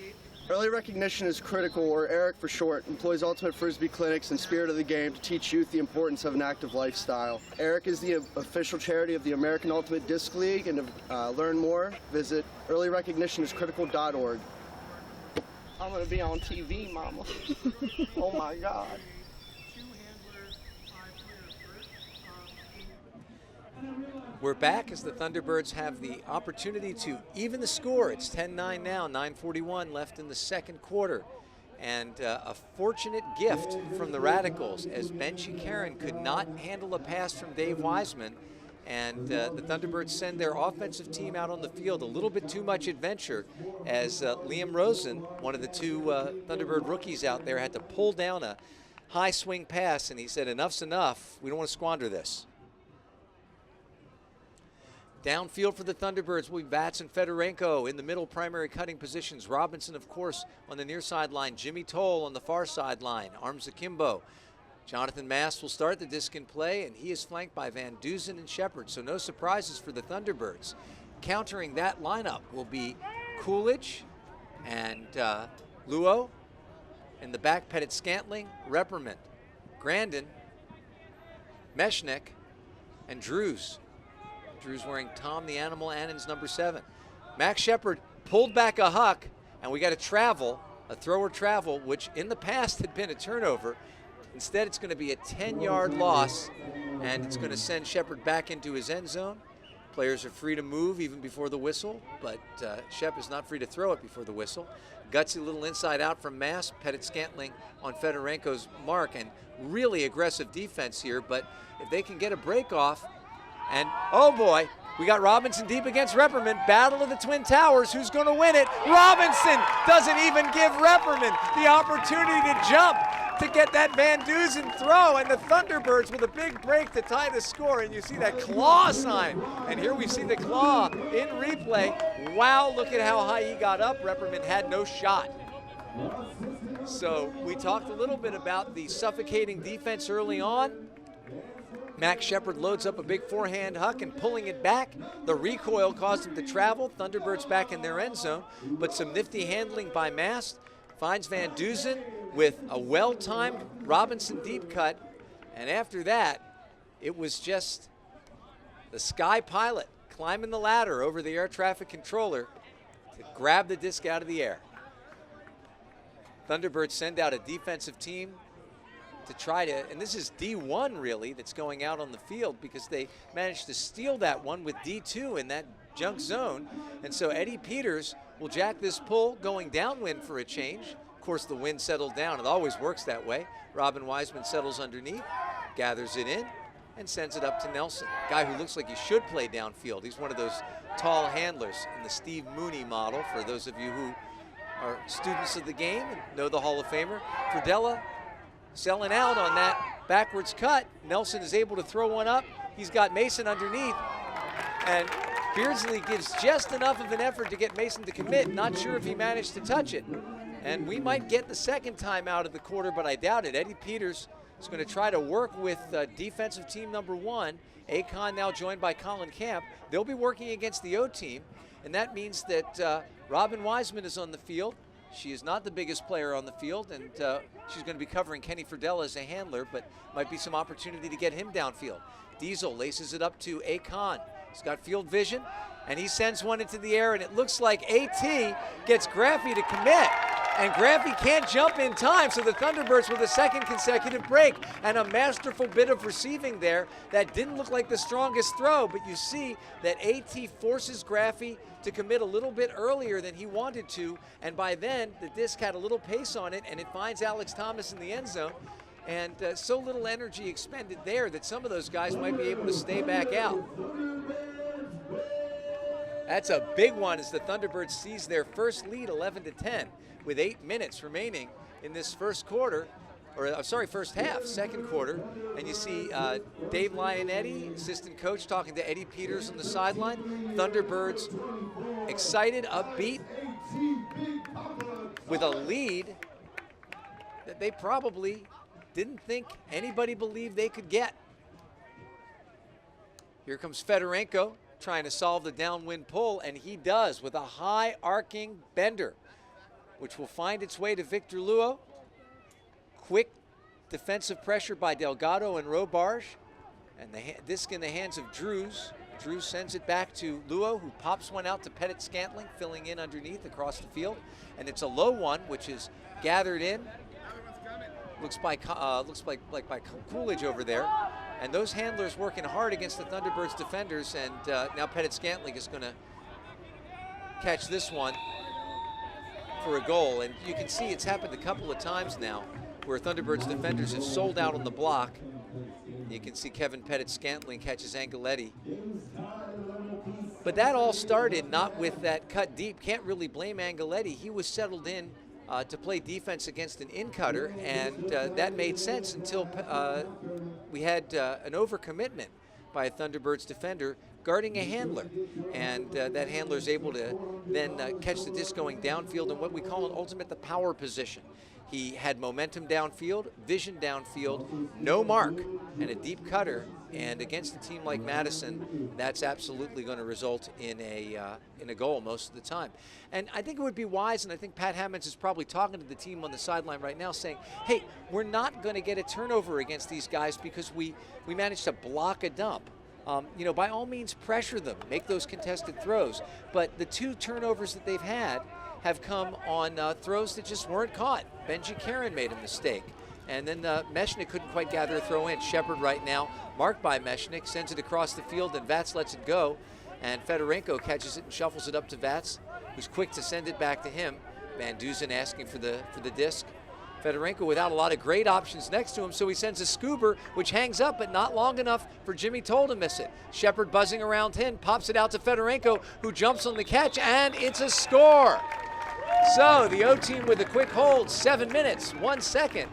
Early recognition is critical, or ERIC for short, employs ultimate Frisbee clinics and spirit of the game to teach youth the importance of an active lifestyle. ERIC is the official charity of the American Ultimate Disc League, and to learn more, visit earlyrecognitioniscritical.org. I'm going to be on TV, mama. Oh my God. We're back as the Thunderbirds have the opportunity to even the score. It's 10-9 now, 9:41 left in the second quarter. And a fortunate gift from the Radicals, as Benji Karen could not handle a pass from Dave Wiseman. And the Thunderbirds send their offensive team out on the field. A little bit too much adventure, as Liam Rosen, one of the two Thunderbird rookies out there, had to pull down a high swing pass, and he said, enough's enough. We don't want to squander this. Downfield for the Thunderbirds will be Vatz and Fedorenko in the middle primary cutting positions. Robinson, of course, on the near sideline. Jimmy Toll on the far sideline. Arms akimbo. Jonathan Mass will start the disc in play, and he is flanked by Van Duzen and Shepard, so no surprises for the Thunderbirds. Countering that lineup will be Coolidge and Luo. In the back, Pettit Scantling, Repperman, Grandin, Mechanic, and Drews. Drew's wearing Tom the Animal Annan's number 7. Max Shepard pulled back a huck, and we got a thrower travel, which in the past had been a turnover. Instead, it's going to be a 10-yard loss, and it's going to send Shepard back into his end zone. Players are free to move even before the whistle, but Shep is not free to throw it before the whistle. Gutsy little inside out from Mass. Pettit Scantling on Fedorenko's mark, and really aggressive defense here, but if they can get a break off, and oh boy, we got Robinson deep against Repperman. Battle of the Twin Towers. Who's going to win it? Robinson doesn't even give Repperman the opportunity to jump to get that Van Dusen throw, and the Thunderbirds with a big break to tie the score, and you see that claw sign, and here we see the claw in replay. Wow, look at how high he got up. Repperman had no shot. So we talked a little bit about the suffocating defense early on. Max Shepard loads up a big forehand huck and pulling it back. The recoil caused him to travel. Thunderbirds back in their end zone, but some nifty handling by Mast. Finds Van Dusen with a well-timed Robinson deep cut. And after that, it was just the Sky Pilot climbing the ladder over the air traffic controller to grab the disc out of the air. Thunderbirds send out a defensive team to try to, and this is D1 really that's going out on the field, because they managed to steal that one with D2 in that junk zone. And so Eddie Peters will jack this pull going downwind for a change. Of course, the wind settled down. It always works that way. Robin Wiseman settles underneath, gathers it in, and sends it up to Nelson, a guy who looks like he should play downfield. He's one of those tall handlers in the Steve Mooney model, for those of you who are students of the game and know the Hall of Famer. Fridella selling out on that backwards cut. Nelson is able to throw one up. He's got Mason underneath, and Beardsley gives just enough of an effort to get Mason to commit. Not sure if he managed to touch it. And we might get the second time out of the quarter, but I doubt it. Eddie Peters is going to try to work with defensive team number 1. Akon now joined by Colin Camp. They'll be working against the O team, and that means that Robin Wiseman is on the field. She is not the biggest player on the field, and she's going to be covering Kenny Fridella as a handler, but might be some opportunity to get him downfield. Diesel laces it up to Akon. He's got field vision, and he sends one into the air, and it looks like AT gets Graffy to commit. And Graffy can't jump in time, so the Thunderbirds with a second consecutive break, and a masterful bit of receiving there that didn't look like the strongest throw, but you see that AT forces Graffy to commit a little bit earlier than he wanted to, and by then the disc had a little pace on it, and it finds Alex Thomas in the end zone, and so little energy expended there that some of those guys might be able to stay back out. That's a big one as the Thunderbirds seize their first lead, 11-10, with 8 minutes remaining in this first quarter, or first half, second quarter. And you see Dave Lionetti, assistant coach, talking to Eddie Peters on the sideline. Thunderbirds excited, upbeat, with a lead that they probably didn't think anybody believed they could get. Here comes Fedorenko trying to solve the downwind pull, and he does with a high arcing bender, which will find its way to Victor Luo. Quick defensive pressure by Delgado and Robarge, and the disc in the hands of Drews. Drews sends it back to Luo, who pops one out to Pettit Scantling, filling in underneath across the field, and it's a low one, which is gathered in. Looks like by Coolidge over there. And those handlers working hard against the Thunderbirds defenders, and now Pettit Scantling is going to catch this one for a goal. And you can see it's happened a couple of times now where Thunderbirds defenders have sold out on the block. You can see Kevin Pettit Scantling catches Angeletti. But that all started not with that cut deep. Can't really blame Angeletti. He was settled in to play defense against an in-cutter, and that made sense until we had an overcommitment by a Thunderbirds defender guarding a handler, and that handler is able to then catch the disc going downfield in what we call the power position. He had momentum downfield, vision downfield, no mark, and a deep cutter. And against a team like Madison, that's absolutely going to result in a goal most of the time. And I think it would be wise, and I think Pat Hammonds is probably talking to the team on the sideline right now saying, hey, we're not going to get a turnover against these guys because we managed to block a dump. By all means, pressure them, make those contested throws. But the 2 turnovers that they've had have come on throws that just weren't caught. Benji Karen made a mistake, And then Mechanix couldn't quite gather a throw in. Shepard right now, marked by Mechanix, sends it across the field, and Vats lets it go. And Fedorenko catches it and shuffles it up to Vats, who's quick to send it back to him. Van Dusen asking for the disc. Fedorenko without a lot of great options next to him, so he sends a scoober, which hangs up, but not long enough for Jimmy Toll to miss it. Shepard buzzing around 10, pops it out to Fedorenko, who jumps on the catch, and it's a score. So the O team with a quick hold, 7 minutes, 1 second.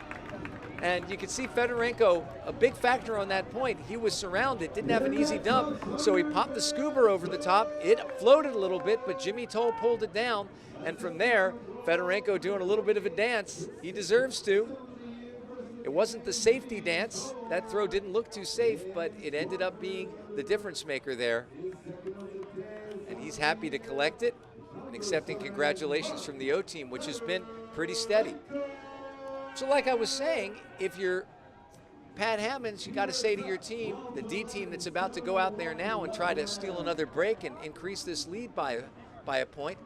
And you can see Fedorenko, a big factor on that point. He was surrounded, didn't have an easy dump, so he popped the scoober over the top. It floated a little bit, but Jimmy Toll pulled it down. And from there, Fedorenko doing a little bit of a dance. He deserves to. It wasn't the safety dance. That throw didn't look too safe, but it ended up being the difference maker there. And he's happy to collect it and accepting congratulations from the O team, which has been pretty steady. So like I was saying, if you're Pat Hammonds, you got to say to your team, the D team that's about to go out there now and try to steal another break and increase this lead by a point,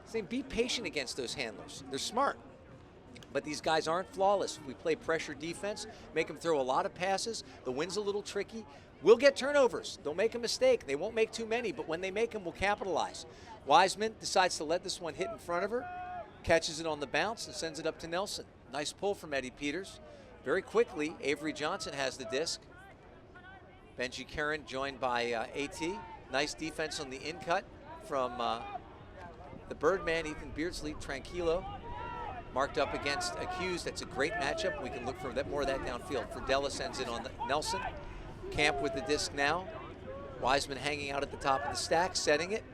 say, be patient against those handlers. They're smart, but these guys aren't flawless. We play pressure defense, make them throw a lot of passes. The wind's a little tricky. We'll get turnovers. They'll make a mistake. They won't make too many, but when they make them, we'll capitalize. Wiseman decides to let this one hit in front of her, catches it on the bounce, and sends it up to Nelson. Nice pull from Eddie Peters. Very quickly, Avery Johnson has the disc. Benji Karen joined by AT. Nice defense on the in-cut from the Birdman, Ethan Beardsley. Tranquilo marked up against Accused. That's a great matchup. We can look for more of that downfield. Ferdella sends it on the Nelson. Camp with the disc now. Wiseman hanging out at the top of the stack, setting it.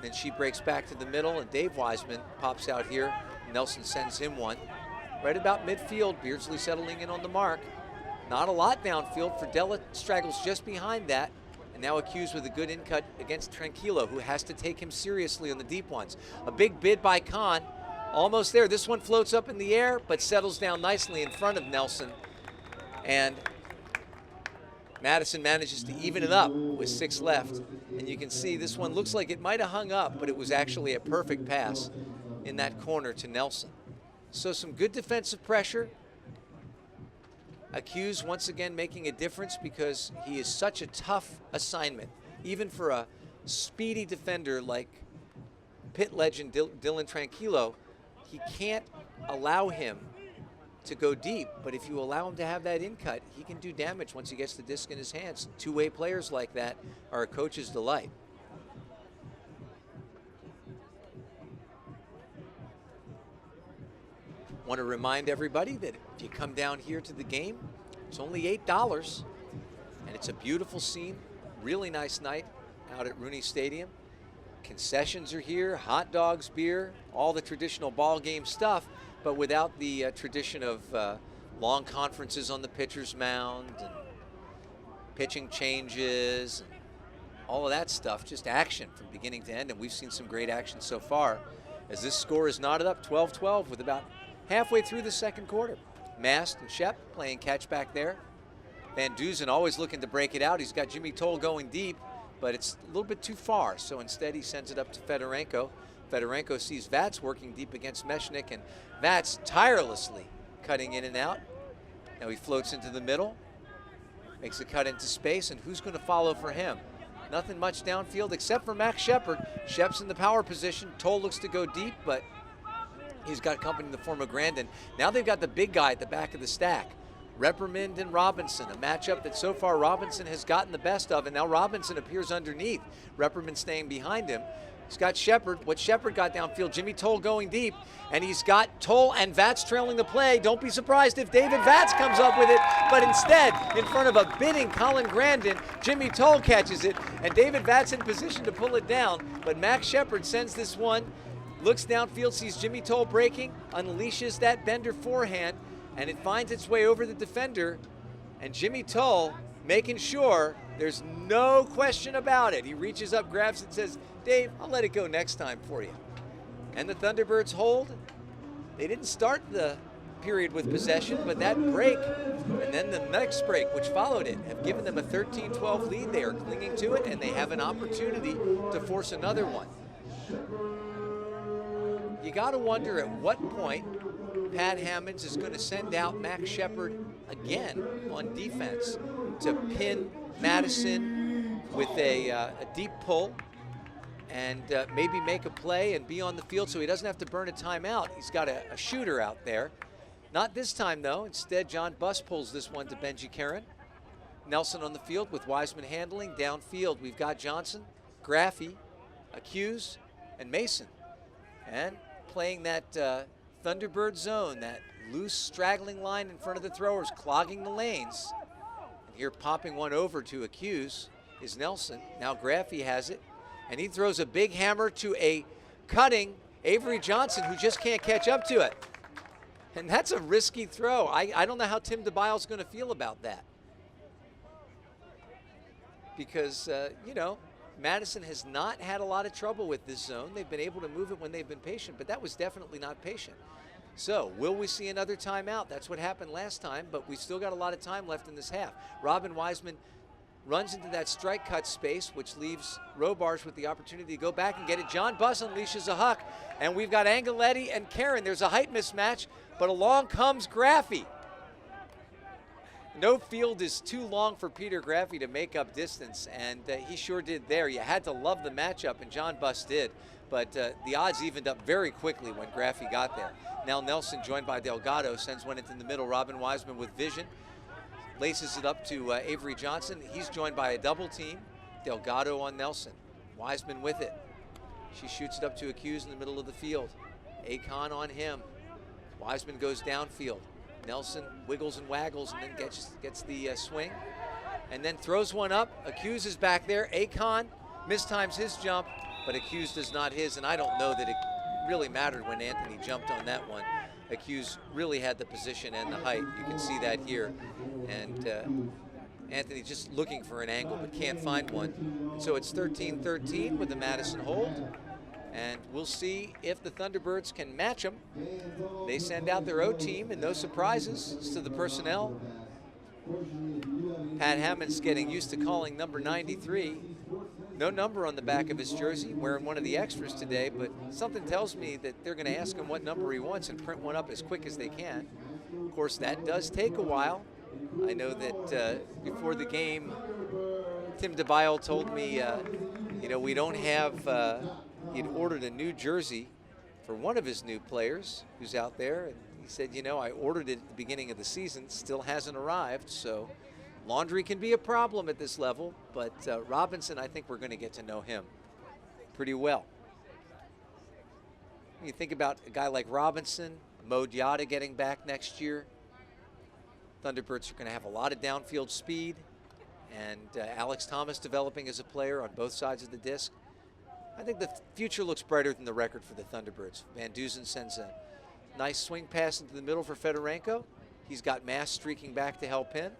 Then she breaks back to the middle, and Dave Wiseman pops out here. Nelson sends him one. Right about midfield, Beardsley settling in on the mark. Not a lot downfield. Ferdella straggles just behind that. And now Accused with a good in-cut against Tranquilo, who has to take him seriously on the deep ones. A big bid by Kahn. Almost there. This one floats up in the air, but settles down nicely in front of Nelson. And Madison manages to even it up with 6 left. And you can see this one looks like it might have hung up, but it was actually a perfect pass in that corner to Nelson. So some good defensive pressure. Accused once again making a difference because he is such a tough assignment. Even for a speedy defender like Pitt legend Dylan Tranquilo, he can't allow him to go deep, but if you allow him to have that in-cut, he can do damage once he gets the disc in his hands. Two-way players like that are a coach's delight. Want to remind everybody that if you come down here to the game, it's only $8, and it's a beautiful scene. Really nice night out at Rooney Stadium. Concessions are here, hot dogs, beer, all the traditional ball game stuff, but without the tradition of long conferences on the pitcher's mound and pitching changes and all of that stuff. Just action from beginning to end, and we've seen some great action so far as this score is knotted up 12-12 with about halfway through the second quarter. Mast and Shep playing catch back there. Van Dusen always looking to break it out. He's got Jimmy Toll going deep, but it's a little bit too far, so instead he sends it up to Fedorenko. Fedorenko sees Vats working deep against Mechanix, and Vats tirelessly cutting in and out. Now he floats into the middle, makes a cut into space, and who's going to follow for him? Nothing much downfield except for Max Shepard. Shep's in the power position. Toll looks to go deep, but he's got company in the form of Grandin. Now they've got the big guy at the back of the stack. Reprimand and Robinson, a matchup that so far Robinson has gotten the best of, and now Robinson appears underneath. Reprimand staying behind him. He's got Shepard. What Shepard got downfield, Jimmy Toll going deep, and he's got Toll and Vats trailing the play. Don't be surprised if David Vats comes up with it, but instead, in front of a bidding Colin Grandin, Jimmy Toll catches it, and David Vats in position to pull it down, but Max Shepard sends this one, looks downfield, sees Jimmy Toll breaking, unleashes that bender forehand, and it finds its way over the defender, and Jimmy Toll making sure there's no question about it. He reaches up, grabs it, says, Dave, I'll let it go next time for you. And the Thunderbirds hold. They didn't start the period with possession, but that break, and then the next break, which followed it, have given them a 13-12 lead. They are clinging to it, and they have an opportunity to force another one. You got to wonder at what point Pat Hammonds is going to send out Max Shepard again on defense to pin Madison with a deep pull and maybe make a play and be on the field so he doesn't have to burn a timeout. He's got a shooter out there. Not this time, though. Instead, John Buss pulls this one to Benji Karen. Nelson on the field with Wiseman handling. Downfield, we've got Johnson, Graffy, Accuse, and Mason. And playing that Thunderbird zone, that loose straggling line in front of the throwers, clogging the lanes. And here popping one over to Accuse is Nelson. Now Graffy has it, and he throws a big hammer to a cutting Avery Johnson, who just can't catch up to it. And that's a risky throw. I don't know how Tim DeBile's going to feel about that. Because, you know, Madison has not had a lot of trouble with this zone. They've been able to move it when they've been patient, but that was definitely not patient. So, will we see another timeout? That's what happened last time, but we've still got a lot of time left in this half. Robin Wiseman runs into that strike cut space, which leaves Robarge with the opportunity to go back and get it. John Buss unleashes a huck, and we've got Angeletti and Karen. There's a height mismatch, but along comes Graffy. No field is too long for Peter Graffy to make up distance, and he sure did there. You had to love the matchup, and John Buss did, but the odds evened up very quickly when Graffy got there. Now Nelson, joined by Delgado, sends one into the middle. Robin Wiseman with vision, laces it up to Avery Johnson. He's joined by a double team. Delgado on Nelson. Wiseman with it. She shoots it up to Accuse in the middle of the field. Akon on him. Wiseman goes downfield. Nelson wiggles and waggles and then gets the swing and then throws one up. Accuse is back there. Akon mistimes his jump, but Accuse does not his, and I don't know that it really mattered when Anthony jumped on that one. Accuse really had the position and the height. You can see that here. And Anthony just looking for an angle but can't find one. And so it's 13-13 with the Madison hold. And we'll see if the Thunderbirds can match them. They send out their O team, and no surprises to the personnel. Pat Hammonds getting used to calling number 93. No number on the back of his jersey, wearing one of the extras today, but something tells me that they're going to ask him what number he wants and print one up as quick as they can. Of course, that does take a while. I know that before the game, Tim DeBile told me, you know, we don't have... He'd ordered a new jersey for one of his new players who's out there. And he said, you know, I ordered it at the beginning of the season, still hasn't arrived. So laundry can be a problem at this level. But Robinson, I think we're going to get to know him pretty well. When you think about a guy like Robinson, Mo Diata getting back next year, Thunderbirds are going to have a lot of downfield speed. And Alex Thomas developing as a player on both sides of the disc. I think the future looks brighter than the record for the Thunderbirds. Van Dusen sends a nice swing pass into the middle for Fedorenko. He's got Mast streaking back to help him.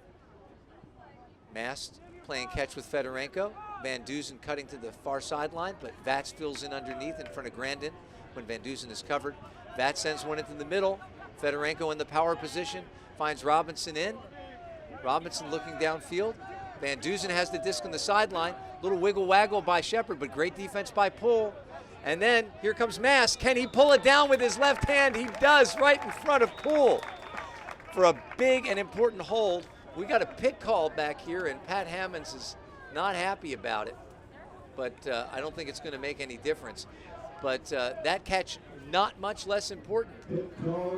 Mast playing catch with Fedorenko. Van Dusen cutting to the far sideline, but Vats fills in underneath in front of Grandin when Van Dusen is covered. Vats sends one into the middle. Fedorenko in the power position, finds Robinson in. Robinson looking downfield. Van Dusen has the disc on the sideline. Little wiggle waggle by Shepard, but great defense by Poole. And then here comes Mast. Can he pull it down with his left hand? He does, right in front of Poole for a big and important hold. We got a pick call back here, and Pat Hammonds is not happy about it. But I don't think it's going to make any difference. But that catch, not much less important.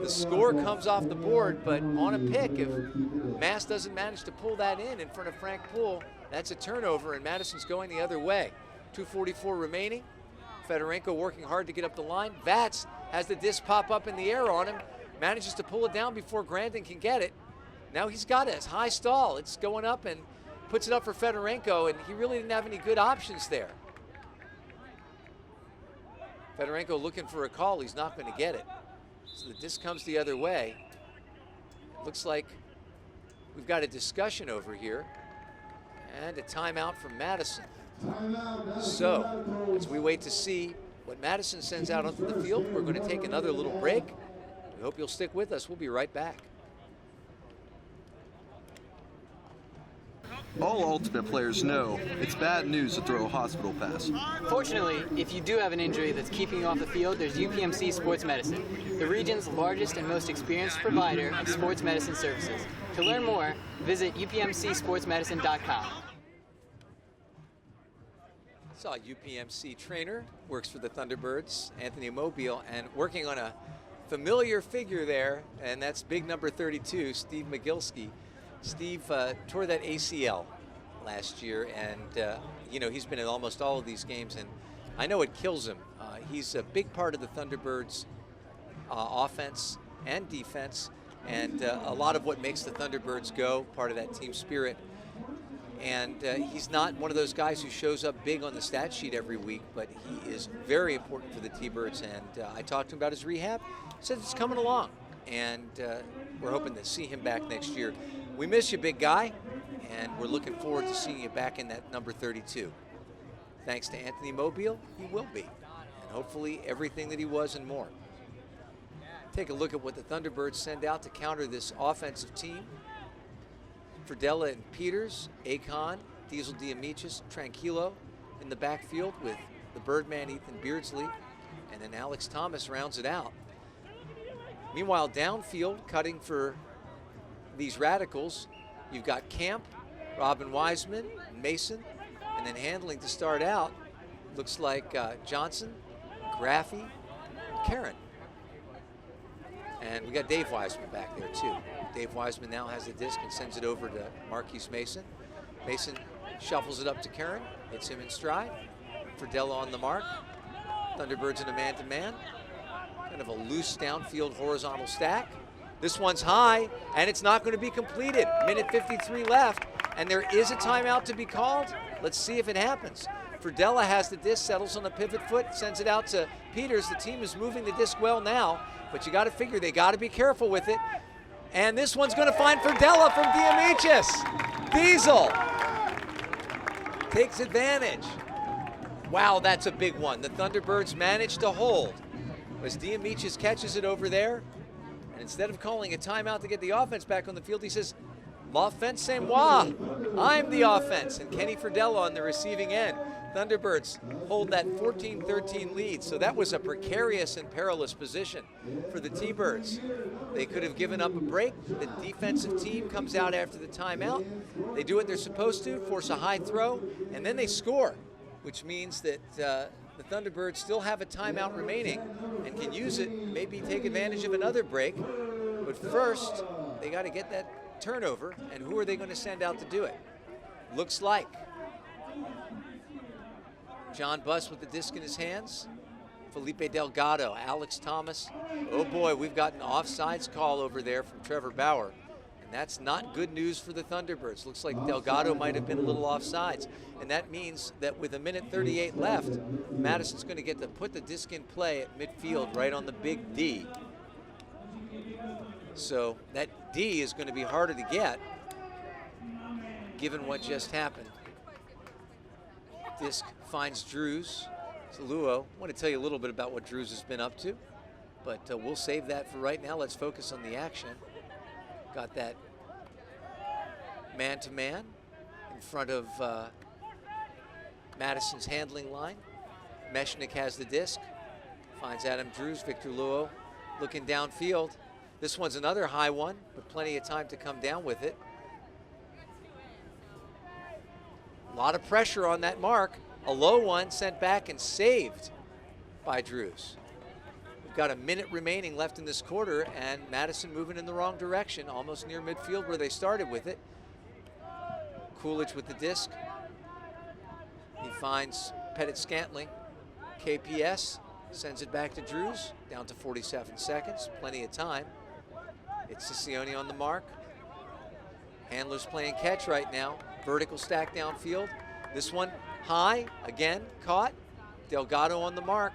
The score comes off the board, but on a pick, if Mast doesn't manage to pull that in front of Frank Poole, that's a turnover, and Madison's going the other way. 2:44 remaining. Fedorenko working hard to get up the line. Vats has the disc pop up in the air on him, manages to pull it down before Grandin can get it. Now he's got it. High stall. It's going up and puts it up for Fedorenko, and he really didn't have any good options there. Fedorenko looking for a call. He's not going to get it. So the disc comes the other way. It looks like we've got a discussion over here. And a timeout from Madison. So, as we wait to see what Madison sends out onto the field, we're going to take another little break. We hope you'll stick with us. We'll be right back. All Ultimate players know it's bad news to throw a hospital pass. Fortunately, if you do have an injury that's keeping you off the field, there's UPMC Sports Medicine, the region's largest and most experienced provider of sports medicine services. To learn more, visit upmcsportsmedicine.com. Saw a UPMC trainer, works for the Thunderbirds, Anthony Mobile, and working on a familiar figure there, and that's big number 32, Steve Magilski. Steve tore that ACL last year, and you know, he's been in almost all of these games, and I know it kills him. He's a big part of the Thunderbirds' offense and defense, and a lot of what makes the Thunderbirds go, part of that team spirit. And he's not one of those guys who shows up big on the stat sheet every week, but he is very important for the T-Birds, and I talked to him about his rehab. He said it's coming along, and we're hoping to see him back next year. We miss you, big guy, and we're looking forward to seeing you back in that number 32. Thanks to Anthony Mobile, he will be, and hopefully everything that he was and more. Take a look at what the Thunderbirds send out to counter this offensive team. Fridella and Peters, Akon, Diesel Diamichis, Tranquillo in the backfield with the Birdman Ethan Beardsley, and then Alex Thomas rounds it out. Meanwhile, downfield, cutting for these Radicals, you've got Camp, Robin Wiseman, Mason, and then handling to start out, looks like Johnson, Graffy, Karen. And we got Dave Wiseman back there too. Dave Wiseman now has the disc and sends it over to Marquise Mason. Mason shuffles it up to Karen, hits him in stride. Fridella on the mark. Thunderbirds in a man-to-man. Kind of a loose downfield horizontal stack. This one's high, and it's not going to be completed. Minute 53 left, and there is a timeout to be called. Let's see if it happens. Fridella has the disc, settles on the pivot foot, sends it out to Peters. The team is moving the disc well now, but you got to figure they got to be careful with it. And this one's going to find Fridella from Diamichis. Diesel takes advantage. Wow, that's a big one. The Thunderbirds managed to hold. As Diamichis catches it over there, and instead of calling a timeout to get the offense back on the field, he says, "L'offense c'est moi. I'm the offense." And Kenny Fridella on the receiving end. Thunderbirds hold that 14-13 lead, so that was a precarious and perilous position for the T-Birds. They could have given up a break. The defensive team comes out after the timeout. They do what they're supposed to, force a high throw, and then they score, which means that the Thunderbirds still have a timeout remaining and can use it, maybe take advantage of another break. But first, they got to get that turnover, and who are they going to send out to do it? Looks like John Buss with the disc in his hands, Felipe Delgado, Alex Thomas. Oh boy, we've got an offsides call over there from Trevor Bauer, and that's not good news for the Thunderbirds. Looks like Delgado might have been a little offsides, and that means that with a minute 38 left, Madison's going to get to put the disc in play at midfield right on the big D. So that D is going to be harder to get given what just happened. Disc finds Drews. Luo. I want to tell you a little bit about what Drews has been up to, but we'll save that for right now. Let's focus on the action. Got that man-to-man in front of Madison's handling line. Mechanix has the disc. Finds Adam Drews. Victor Luo looking downfield. This one's another high one, but plenty of time to come down with it. A lot of pressure on that mark. A low one sent back and saved by Drews. We've got a minute remaining left in this quarter, and Madison moving in the wrong direction, almost near midfield where they started with it. Coolidge with the disc. He finds Pettit Scantling. KPS sends it back to Drews, down to 47 seconds, plenty of time. It's Siccione on the mark. Handler's playing catch right now. Vertical stack downfield. This one high, again, caught. Delgado on the mark.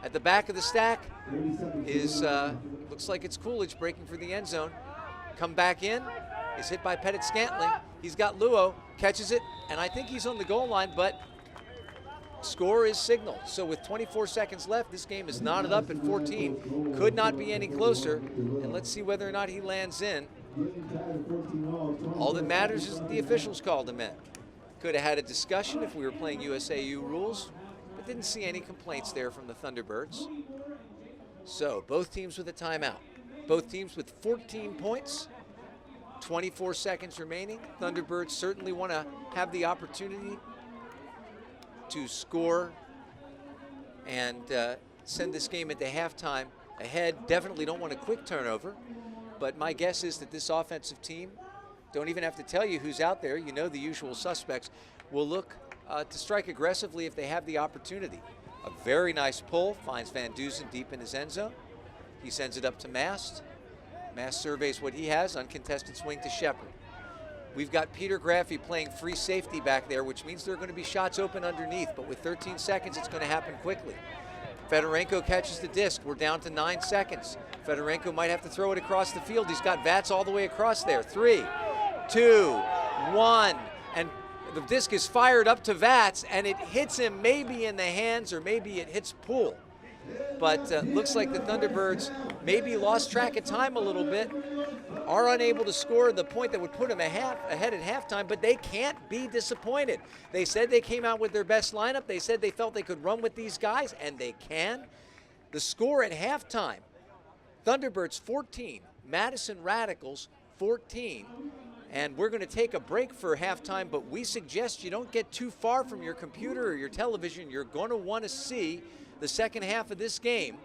At the back of the stack is, looks like it's Coolidge breaking for the end zone. Come back in, is hit by Pettit Scantling. He's got Luo, catches it, and I think he's on the goal line, but score is signaled. So with 24 seconds left, this game is knotted up at 14. Could not be any closer, and let's see whether or not he lands in. All that matters is that the officials called them in. Could have had a discussion if we were playing USAU rules, but didn't see any complaints there from the Thunderbirds. So both teams with a timeout. Both teams with 14 points, 24 seconds remaining. Thunderbirds certainly want to have the opportunity to score and send this game into halftime ahead. Definitely don't want a quick turnover, but my guess is that this offensive team, don't even have to tell you who's out there, you know the usual suspects, will look to strike aggressively if they have the opportunity. A very nice pull, finds Van Dusen deep in his end zone. He sends it up to Mast. Mast surveys what he has, uncontested swing to Shepard. We've got Peter Graffey playing free safety back there, which means there are going to be shots open underneath, but with 13 seconds, it's going to happen quickly. Fedorenko catches the disc. We're down to 9 seconds. Fedorenko might have to throw it across the field. He's got Vats all the way across there. 3, 2, 1, and the disc is fired up to Vats, and it hits him maybe in the hands or maybe it hits Poole. But looks like the Thunderbirds maybe lost track of time a little bit, are unable to score the point that would put them ahead at halftime, but they can't be disappointed. They said they came out with their best lineup. They said they felt they could run with these guys, and they can. The score at halftime, Thunderbirds 14, Madison Radicals 14. And we're going to take a break for halftime, but we suggest you don't get too far from your computer or your television. You're going to want to see the second half of this game.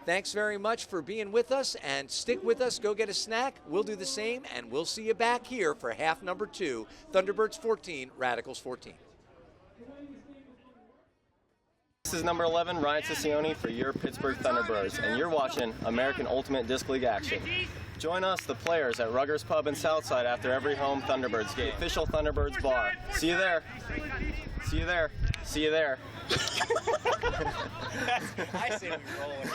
Thanks very much for being with us, and stick with us. Go get a snack. We'll do the same, and we'll see you back here for half number 2. Thunderbirds 14, Radicals 14. This is number 11, Ryan Ciccione for your Pittsburgh Thunderbirds, and you're watching American Ultimate Disc League action. Join us, the players, at Ruggers Pub in Southside after every home Thunderbirds game. Official Thunderbirds bar. See you there. See you there. See you there. I say we roll it.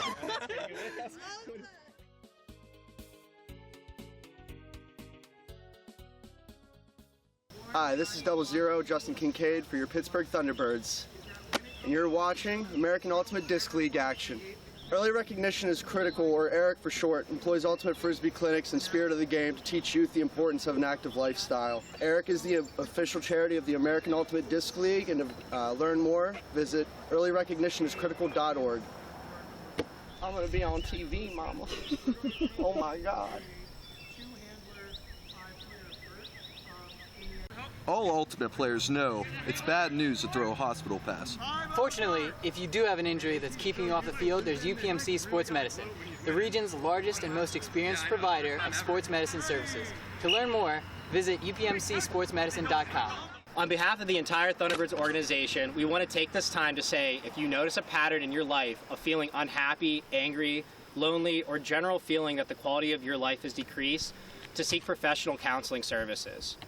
Hi, this is 00, Justin Kincaid for your Pittsburgh Thunderbirds, and you're watching American Ultimate Disc League action. Early recognition is critical, or ERIC for short, employs ultimate Frisbee clinics and spirit of the game to teach youth the importance of an active lifestyle. ERIC is the official charity of the American Ultimate Disc League, and to learn more, visit earlyrecognitioniscritical.org. I'm gonna be on TV, mama. Oh my God. All Ultimate players know it's bad news to throw a hospital pass. Fortunately, if you do have an injury that's keeping you off the field, there's UPMC Sports Medicine, the region's largest and most experienced provider of sports medicine services. To learn more, visit upmcsportsmedicine.com. On behalf of the entire Thunderbirds organization, we want to take this time to say if you notice a pattern in your life of feeling unhappy, angry, lonely, or general feeling that the quality of your life has decreased, to seek professional counseling services.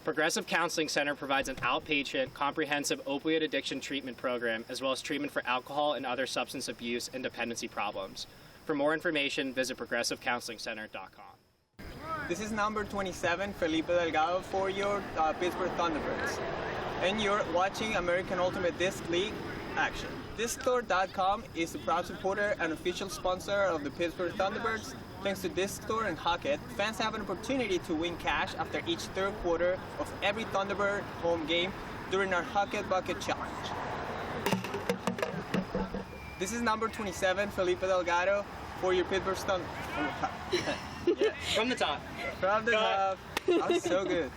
Progressive Counseling Center provides an outpatient, comprehensive opioid addiction treatment program, as well as treatment for alcohol and other substance abuse and dependency problems. For more information, visit progressivecounselingcenter.com. This is number 27, Felipe Delgado for your Pittsburgh Thunderbirds. And you're watching American Ultimate Disc League action. DiscStore.com is a proud supporter and official sponsor of the Pittsburgh Thunderbirds. Thanks to Disc Store and Hockett, fans have an opportunity to win cash after each third quarter of every Thunderbird home game during our Hockett Bucket Challenge. This is number 27, Felipe Delgado, for your Pittsburgh Thunderbirds. From the top. From the top. That was so good.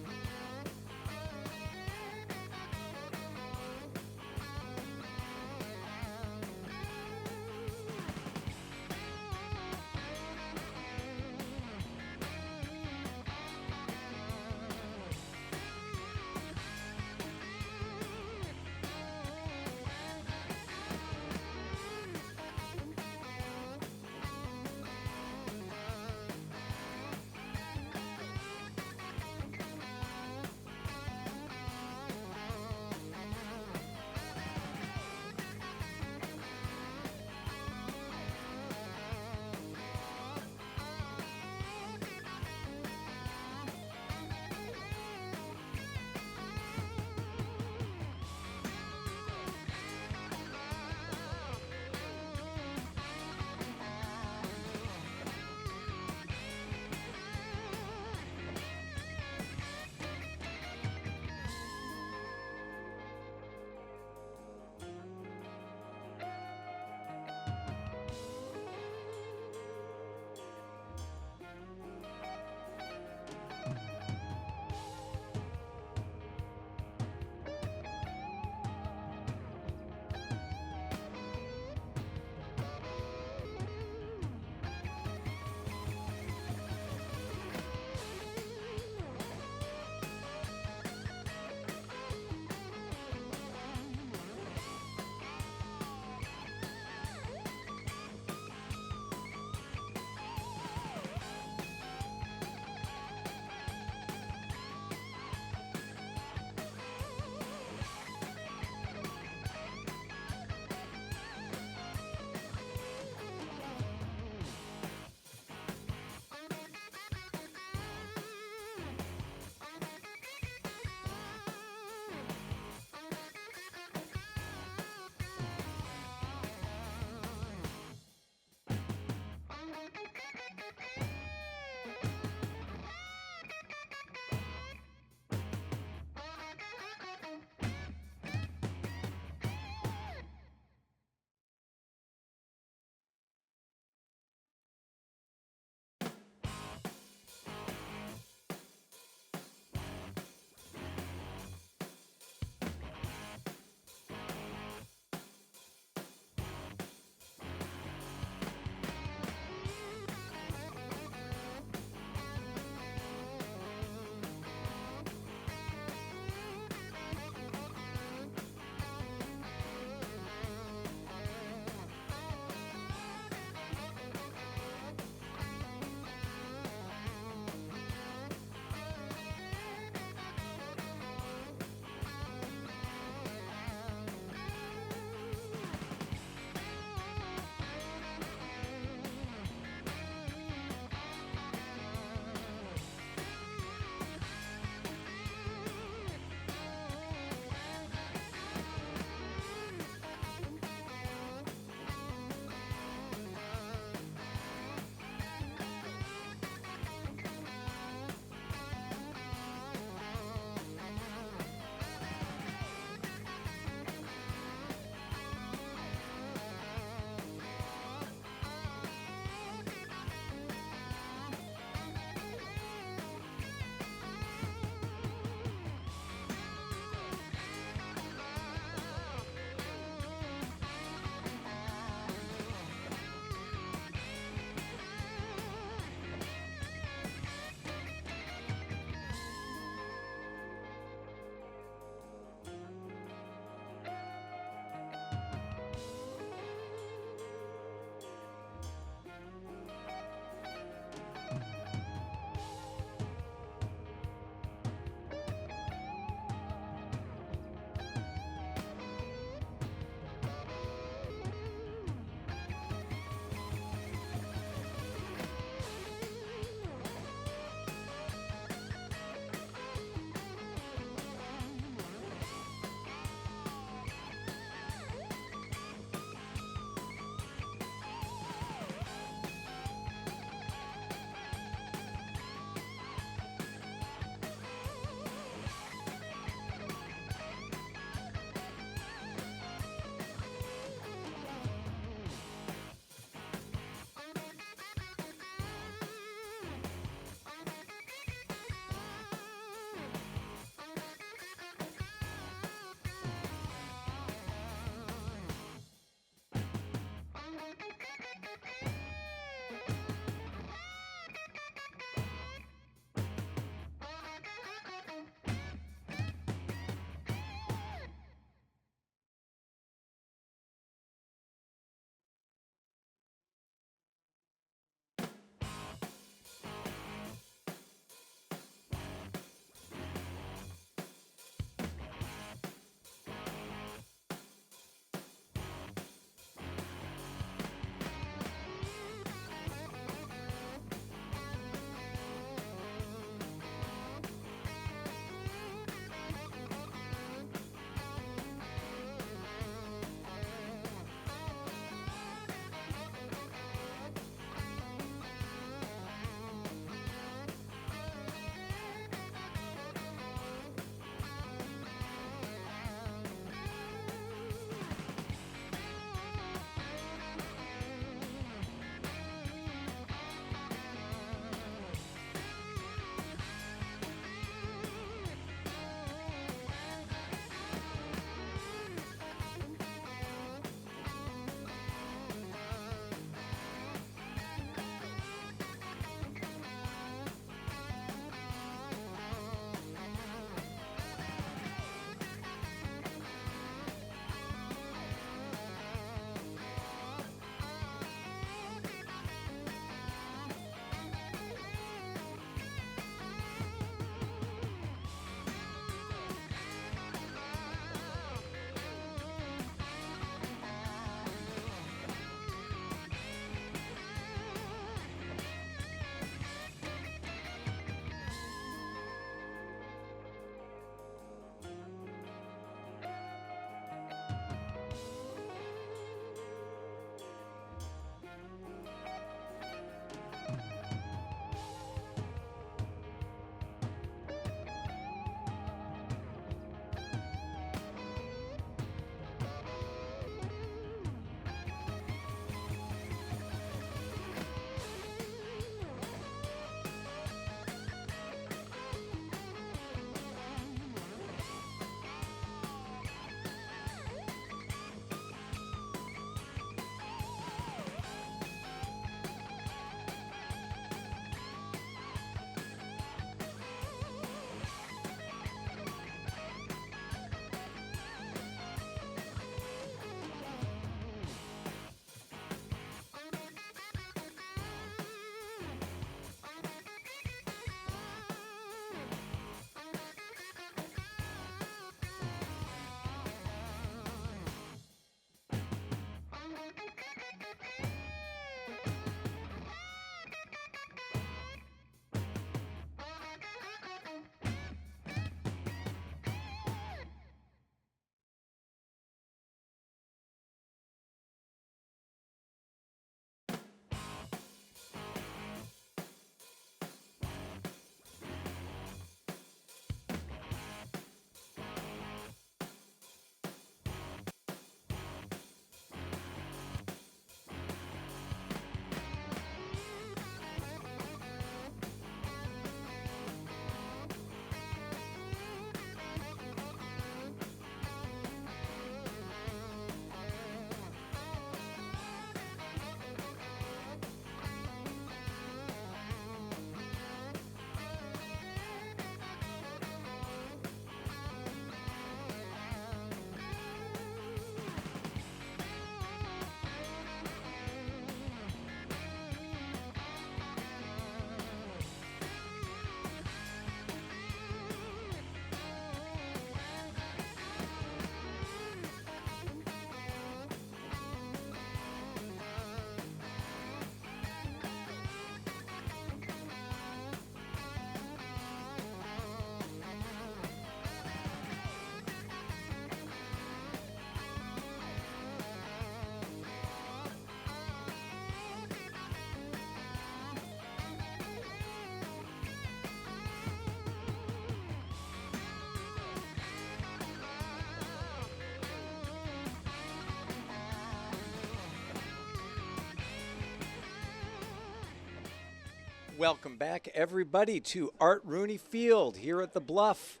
Welcome back, everybody, to Art Rooney Field here at the Bluff,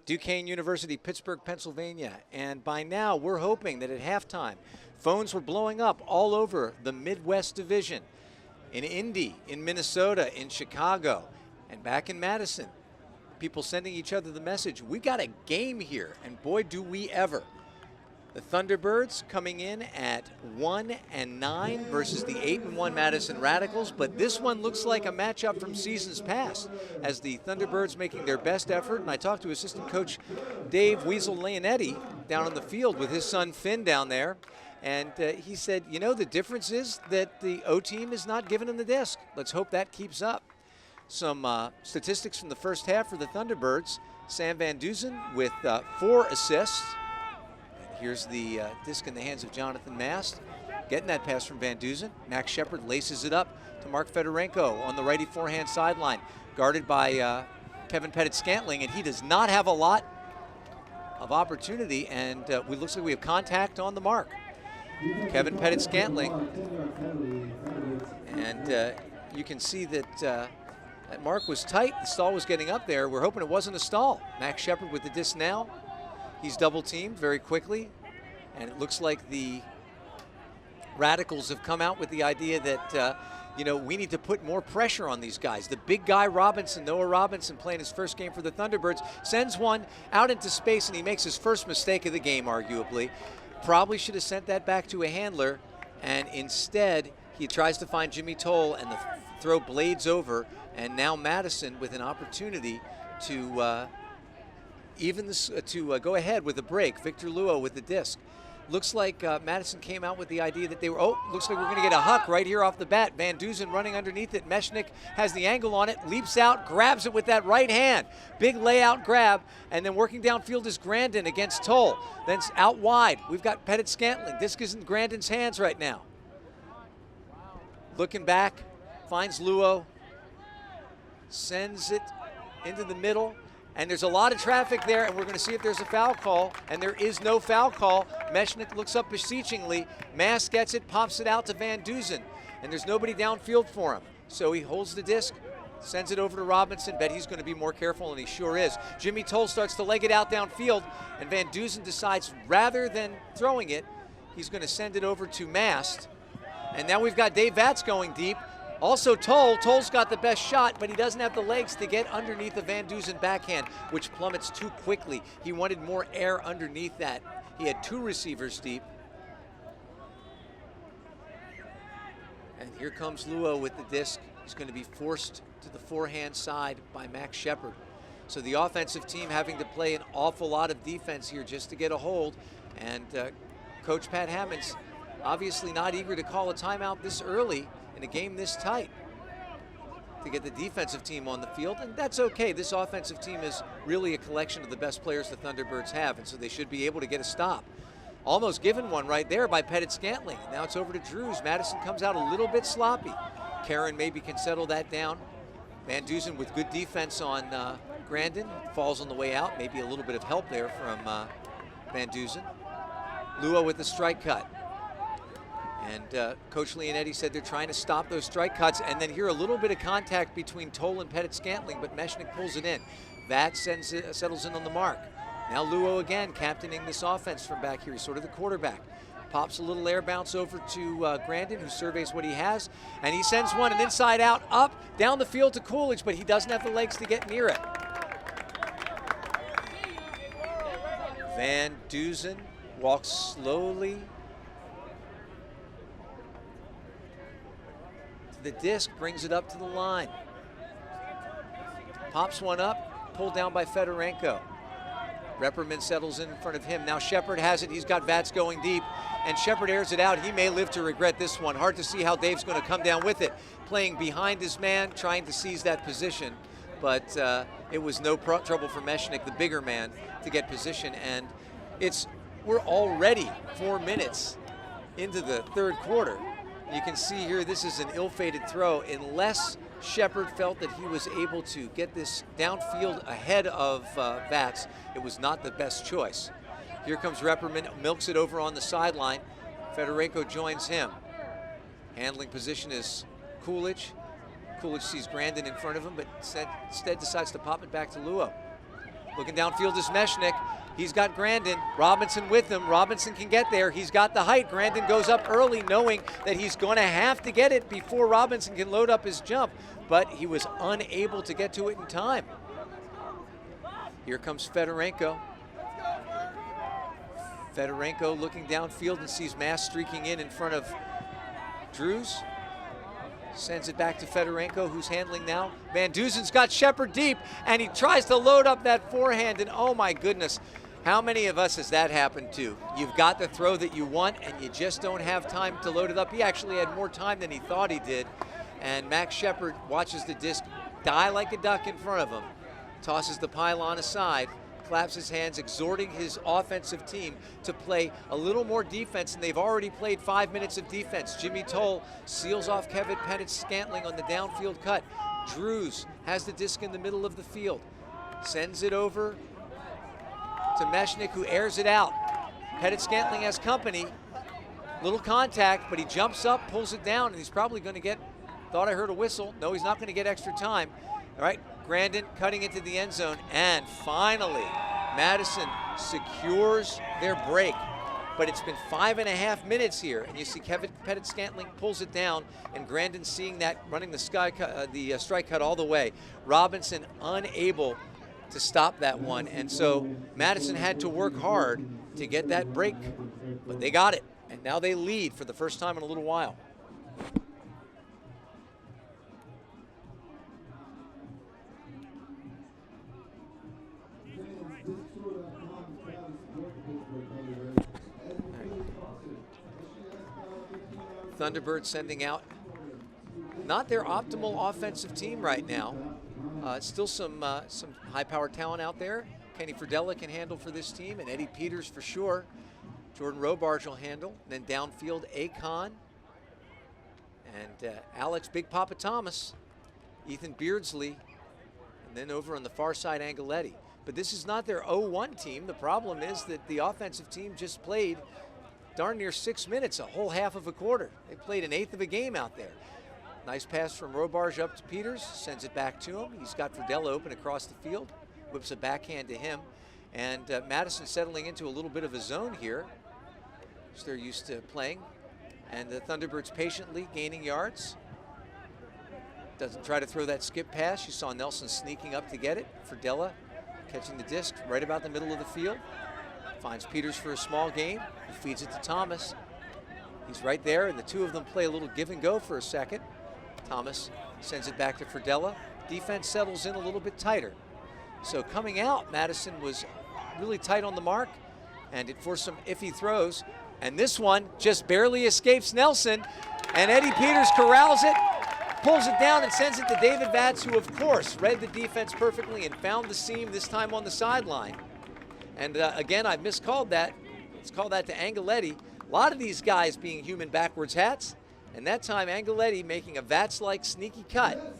Duquesne University, Pittsburgh, Pennsylvania. And by now, we're hoping that at halftime, phones were blowing up all over the Midwest Division, in Indy, in Minnesota, in Chicago, and back in Madison. People sending each other the message, we got a game here, and boy, do we ever. The Thunderbirds coming in at 1-9 versus the 8-1 Madison Radicals, but this one looks like a matchup from seasons past, as the Thunderbirds making their best effort. And I talked to assistant coach Dave Weasel Leonetti down on the field with his son Finn down there, and he said, you know, the difference is that the O team is not giving them the disc. Let's hope that keeps up. Some statistics from the first half for the Thunderbirds. Sam Van Duzen with 4 assists. Here's the disc in the hands of Jonathan Mast. Getting that pass from Van Duzen. Max Shepard laces it up to Mark Fedorenko on the righty forehand sideline, guarded by Kevin Pettit-Scantling, and he does not have a lot of opportunity, and it looks like we have contact on the mark. Kevin Pettit-Scantling, and you can see that that mark was tight. The stall was getting up there. We're hoping it wasn't a stall. Max Shepard with the disc now. He's double teamed very quickly, and it looks like the Radicals have come out with the idea that, you know, we need to put more pressure on these guys. The big guy, Robinson, Noah Robinson, playing his first game for the Thunderbirds, sends one out into space, and he makes his first mistake of the game, arguably. Probably should have sent that back to a handler, and instead he tries to find Jimmy Toll, and the throw blades over, and now Madison with an opportunity to go ahead with a break. Victor Luo with the disc. Looks like Madison came out with the idea that they were, looks like we're going to get a huck right here off the bat. Van Duzen running underneath it. Mechanix has the angle on it, leaps out, grabs it with that right hand. Big layout grab, and then working downfield is Grandin against Toll. Then out wide, we've got Pettit-Scantling. Disc is in Grandin's hands right now. Looking back, finds Luo, sends it into the middle. And there's a lot of traffic there, and we're going to see if there's a foul call, and there is no foul call. Mechanix looks up beseechingly. Mass gets it, pops it out to Van Duzen, and there's nobody downfield for him. So he holds the disc, sends it over to Robinson. Bet he's going to be more careful, and he sure is. Jimmy Toll starts to leg it out downfield, and Van Duzen decides rather than throwing it, he's going to send it over to Mast. And now we've got Dave Vatz going deep. Also Toll. Toll's got the best shot, but he doesn't have the legs to get underneath the Van Duzen backhand, which plummets too quickly. He wanted more air underneath that. He had 2 receivers deep. And here comes Luo with the disc. He's going to be forced to the forehand side by Max Shepard. So the offensive team having to play an awful lot of defense here just to get a hold. And Coach Pat Hammond's obviously not eager to call a timeout this early in a game this tight to get the defensive team on the field, and that's okay. This offensive team is really a collection of the best players the Thunderbirds have, and so they should be able to get a stop. Almost given one right there by Pettit-Scantling. Now it's over to Drews. Madison comes out a little bit sloppy. Karen maybe can settle that down. Van Duzen with good defense on Grandin. Falls on the way out. Maybe a little bit of help there from Van Duzen. Luo with the strike cut. And Coach Leonetti said they're trying to stop those strike cuts, and then here a little bit of contact between Toll and Pettit-Scantling, but Mechanix pulls it in. That settles in on the mark. Now Luo again captaining this offense from back here. He's sort of the quarterback. Pops a little air bounce over to Grandin, who surveys what he has, and he sends one an inside out, up, down the field to Coolidge, but he doesn't have the legs to get near it. Van Duzen walks slowly the disc, brings it up to the line. Pops one up, pulled down by Fedorenko. Repperman settles in front of him. Now Shepard has it. He's got Vatz going deep, and Shepard airs it out. He may live to regret this one. Hard to see how Dave's going to come down with it. Playing behind his man, trying to seize that position, but it was no trouble for Mechanix, the bigger man, to get position. And we're already 4 minutes into the third quarter. You can see here this is an ill-fated throw. Unless Shepard felt that he was able to get this downfield ahead of Vatz, it was not the best choice. Here comes Repperman, milks it over on the sideline. Fedorenko joins him. Handling position is Coolidge. Coolidge sees Grandin in front of him, but instead decides to pop it back to Luo. Looking downfield is Mechanix. He's got Grandin. Robinson with him. Robinson can get there. He's got the height. Grandin goes up early, knowing that he's going to have to get it before Robinson can load up his jump, but he was unable to get to it in time. Here comes Fedorenko. Fedorenko looking downfield and sees Mass streaking in front of Drews. Sends it back to Fedorenko, who's handling now. Van Duzen's got Shepard deep, and he tries to load up that forehand, and oh my goodness, how many of us has that happened to? You've got the throw that you want, and you just don't have time to load it up. He actually had more time than he thought he did, and Max Shepard watches the disc die like a duck in front of him, tosses the pylon aside, claps his hands, exhorting his offensive team to play a little more defense, and they've already played 5 minutes of defense. Jimmy Toll seals off Kevin Pettit-Scantling on the downfield cut. Drews has the disc in the middle of the field, sends it over to Mechanix, who airs it out. Pettit-Scantling has company, little contact, but he jumps up, pulls it down, and he's probably going to get, thought I heard a whistle. No, he's not going to get extra time. All right, Grandin cutting into the end zone, and finally, Madison secures their break. But it's been 5.5 minutes here, and you see Kevin Pettit-Scantling pulls it down, and Grandin seeing that, running the strike cut all the way. Robinson unable to stop that one, and so Madison had to work hard to get that break, but they got it, and now they lead for the first time in a little while. Thunderbirds sending out not their optimal offensive team right now. Still some high-powered talent out there. Kenny Fridella can handle for this team, and Eddie Peters for sure. Jordan Robarge will handle. And then downfield, Akon and Alex Big Papa Thomas, Ethan Beardsley, and then over on the far side, Angeletti. But this is not their 0-1 team. The problem is that the offensive team just played darn near 6 minutes, a whole half of a quarter. They played an eighth of a game out there. Nice pass from Robarge up to Peters, sends it back to him. He's got Fridella open across the field, whips a backhand to him. And Madison settling into a little bit of a zone here, which they're used to playing. And the Thunderbirds patiently gaining yards. Doesn't try to throw that skip pass. You saw Nelson sneaking up to get it. Fridella catching the disc right about the middle of the field. Finds Peters for a small gain. He feeds it to Thomas. He's right there, and the two of them play a little give and go for a second. Thomas sends it back to Fridella. Defense settles in a little bit tighter. So coming out, Madison was really tight on the mark, and it forced some iffy throws. And this one just barely escapes Nelson, and Eddie Peters corrals it, pulls it down, and sends it to David Vatz, who of course read the defense perfectly and found the seam, this time on the sideline. And again, I miscalled that. Let's call that to Angeletti. A lot of these guys being human backwards hats. And that time, Angeletti making a Vatz-like sneaky cut.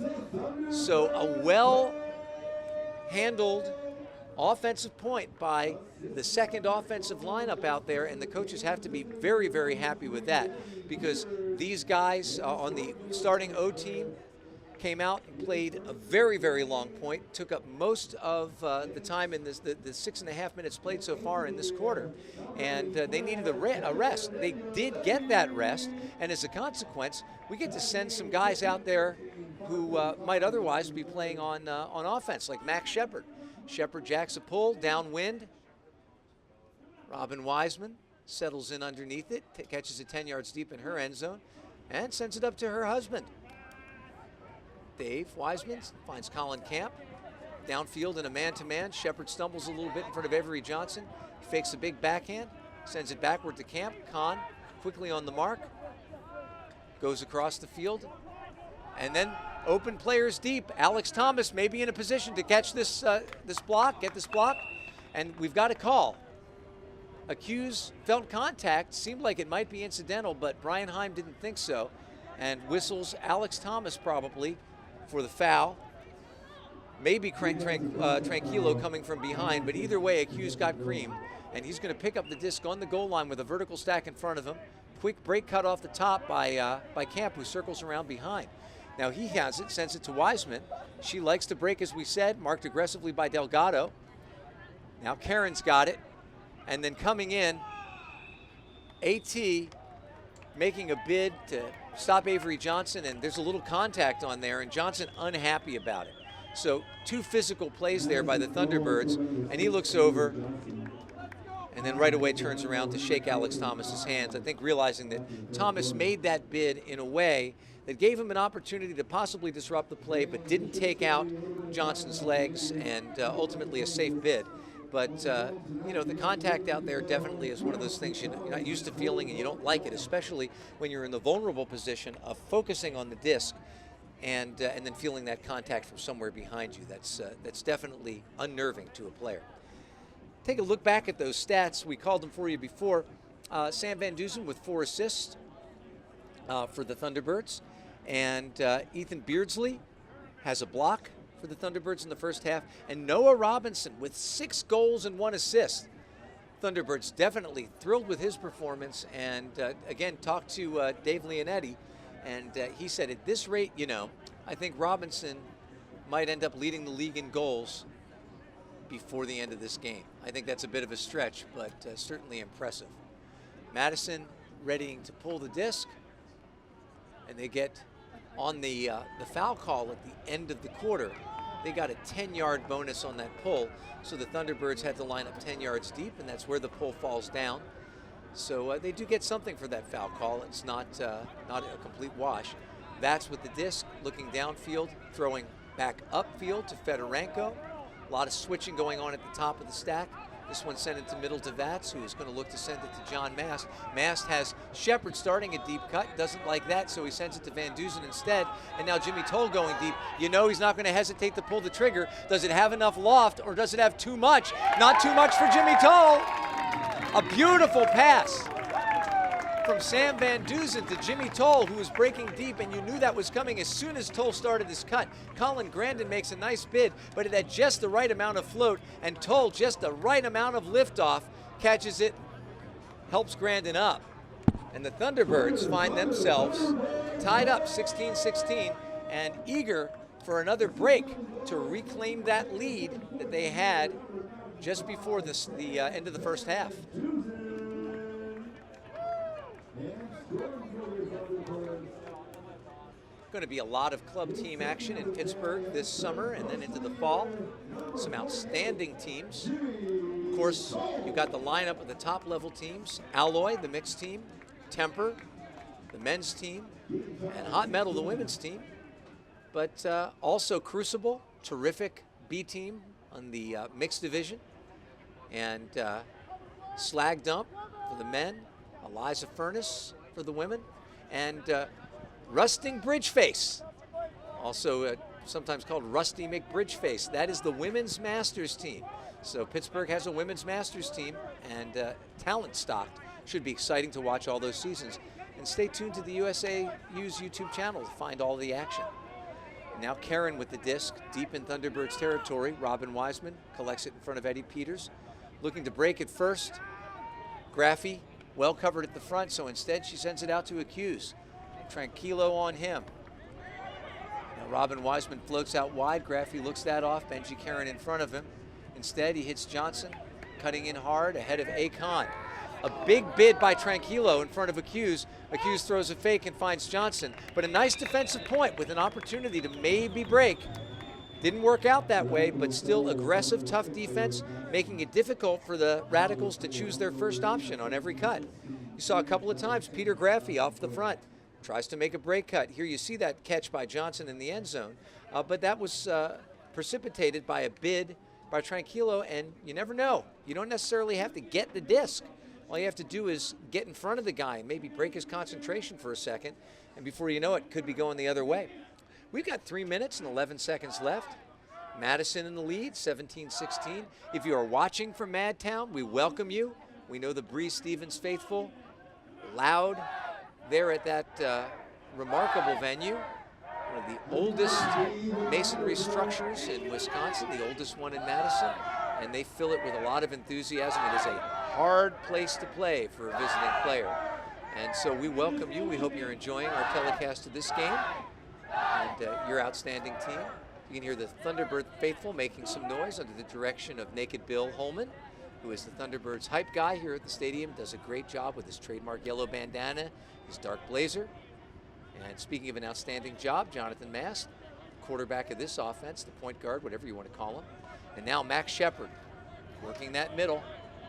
So a well-handled offensive point by the second offensive lineup out there. And the coaches have to be very, very happy with that. Because these guys on the starting O team came out and played a very, very long point, took up most of the time in this, the 6.5 minutes played so far in this quarter. And they needed a rest. They did get that rest, and as a consequence, we get to send some guys out there who might otherwise be playing on offense, like Max Shepard. Shepard jacks a pull, downwind. Robin Wiseman settles in underneath it, catches it 10 yards deep in her end zone, and sends it up to her husband. Dave Wiseman finds Colin Camp. Downfield in a man-to-man. Shepard stumbles a little bit in front of Avery Johnson. Fakes a big backhand. Sends it backward to Camp. Kahn quickly on the mark. Goes across the field. And then open players deep. Alex Thomas may be in a position to catch this block, get this block. And we've got a call. Accused felt contact. Seemed like it might be incidental, but Brian Heim didn't think so. And whistles Alex Thomas probably for the foul. Maybe Tranquillo coming from behind, but either way, Accused got cream, and he's going to pick up the disc on the goal line with a vertical stack in front of him. Quick break cut off the top by Camp, who circles around behind. Now he has it, sends it to Wiseman. She likes to break, as we said, marked aggressively by Delgado. Now Karen's got it. And then coming in, AT making a bid to stop Avery Johnson, and there's a little contact on there, and Johnson unhappy about it. So 2 physical plays there by the Thunderbirds, and he looks over and then right away turns around to shake Alex Thomas's hands, I think realizing that Thomas made that bid in a way that gave him an opportunity to possibly disrupt the play, but didn't take out Johnson's legs, and ultimately a safe bid. But, you know, the contact out there definitely is one of those things you're not used to feeling, and you don't like it, especially when you're in the vulnerable position of focusing on the disc and then feeling that contact from somewhere behind you. That's definitely unnerving to a player. Take a look back at those stats. We called them for you before. Sam Van Dusen with 4 assists for the Thunderbirds. And Ethan Beardsley has a block for the Thunderbirds in the first half. And Noah Robinson with 6 goals and 1 assist. Thunderbirds definitely thrilled with his performance. And again, talked to Dave Leonetti. And he said, at this rate, you know, I think Robinson might end up leading the league in goals before the end of this game. I think that's a bit of a stretch, but certainly impressive. Madison readying to pull the disc, and they get on the foul call at the end of the quarter. They got a 10-yard bonus on that pull, so the Thunderbirds had to line up 10 yards deep, and that's where the pull falls down. So they do get something for that foul call. It's not a complete wash. That's with the disc, looking downfield, throwing back upfield to Fedorenko. A lot of switching going on at the top of the stack. This one sent it to middle to Vats, who is going to look to send it to John Mast. Mast has Shepard starting a deep cut, doesn't like that, so he sends it to Van Dusen instead. And now Jimmy Toll going deep. You know he's not going to hesitate to pull the trigger. Does it have enough loft, or does it have too much? Not too much for Jimmy Toll. A beautiful pass from Sam Van Dusen to Jimmy Toll, who was breaking deep, and you knew that was coming as soon as Toll started his cut. Colin Grandin makes a nice bid, but it had just the right amount of float, and Toll just the right amount of liftoff, catches it, helps Grandin up. And the Thunderbirds find themselves tied up 16-16 and eager for another break to reclaim that lead that they had just before the end of the first half. Going to be a lot of club team action in Pittsburgh this summer and then into the fall. Some outstanding teams. Of course, you've got the lineup of the top level teams. Alloy, the mixed team. Temper, the men's team. And Hot Metal, the women's team. But also Crucible, terrific B team on the mixed division. And Slag Dump for the men. Eliza Furnace for the women. And Rusting Bridgeface, also sometimes called Rusty McBridgeface. That is the women's Masters team. So Pittsburgh has a women's Masters team, and talent stocked. Should be exciting to watch all those seasons. And stay tuned to the USAU's YouTube channel to find all the action. Now Karen with the disc, deep in Thunderbirds territory. Robin Wiseman collects it in front of Eddie Peters. Looking to break it first. Graffy, well covered at the front, so instead she sends it out to Accuse. Tranquilo on him. Now Robin Wiseman floats out wide. Graffy looks that off. Benji Karen in front of him. Instead, he hits Johnson, cutting in hard ahead of Akon. A big bid by Tranquilo in front of Accuse. Accuse throws a fake and finds Johnson. But a nice defensive point with an opportunity to maybe break. Didn't work out that way, but still aggressive, tough defense, making it difficult for the Radicals to choose their first option on every cut. You saw a couple of times Peter Graffy off the front. Tries to make a break cut. Here you see that catch by Johnson in the end zone. But that was precipitated by a bid by Tranquilo, and you never know. You don't necessarily have to get the disc. All you have to do is get in front of the guy and maybe break his concentration for a second, and before you know it, could be going the other way. We've got 3 minutes and 11 seconds left. Madison in the lead, 17-16. If you are watching from Madtown, we welcome you. We know the Bree Stevens faithful, loud, there at that remarkable venue, one of the oldest masonry structures in Wisconsin, the oldest one in Madison, and they fill it with a lot of enthusiasm. It is a hard place to play for a visiting player. And so we welcome you. We hope you're enjoying our telecast of this game. and your outstanding team. You can hear the Thunderbird faithful making some noise under the direction of Naked Bill Holman, who is the Thunderbirds hype guy here at the stadium, does a great job with his trademark yellow bandana, his dark blazer. And speaking of an outstanding job, Jonathan Mast, quarterback of this offense, the point guard, whatever you want to call him. And now Max Shepard working that middle,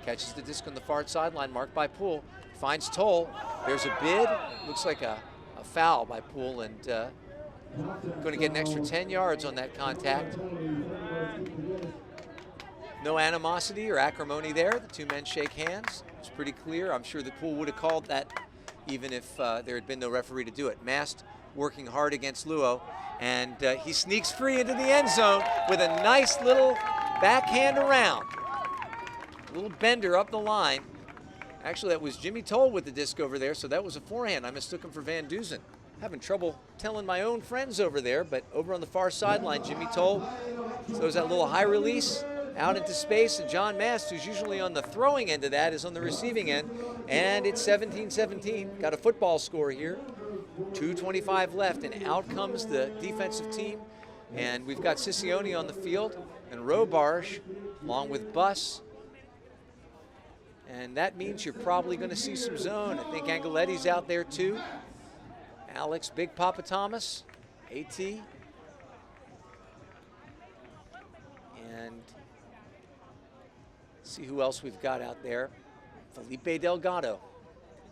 catches the disc on the far sideline, marked by Poole, finds Toll. There's a bid, looks like a foul by Poole, and going to get an extra 10 yards on that contact. No animosity or acrimony there. The two men shake hands. It's pretty clear. I'm sure that Poole would have called that even if there had been no referee to do it. Mast working hard against Luo, and he sneaks free into the end zone with a nice little backhand around. A little bender up the line. Actually, that was Jimmy Toll with the disc over there, so that was a forehand. I mistook him for Van Dusen. Having trouble telling my own friends over there, but over on the far sideline, Jimmy Toll throws that little high release out into space, and John Mast, who's usually on the throwing end of that, is on the receiving end, and it's 17-17. Got a football score here. 2:25 left, and out comes the defensive team, and we've got Siccione on the field, and Robarge, along with Buss, and that means you're probably going to see some zone. I think Angeletti's out there too. Alex, Big Papa Thomas, AT, and see who else we've got out there. Felipe Delgado,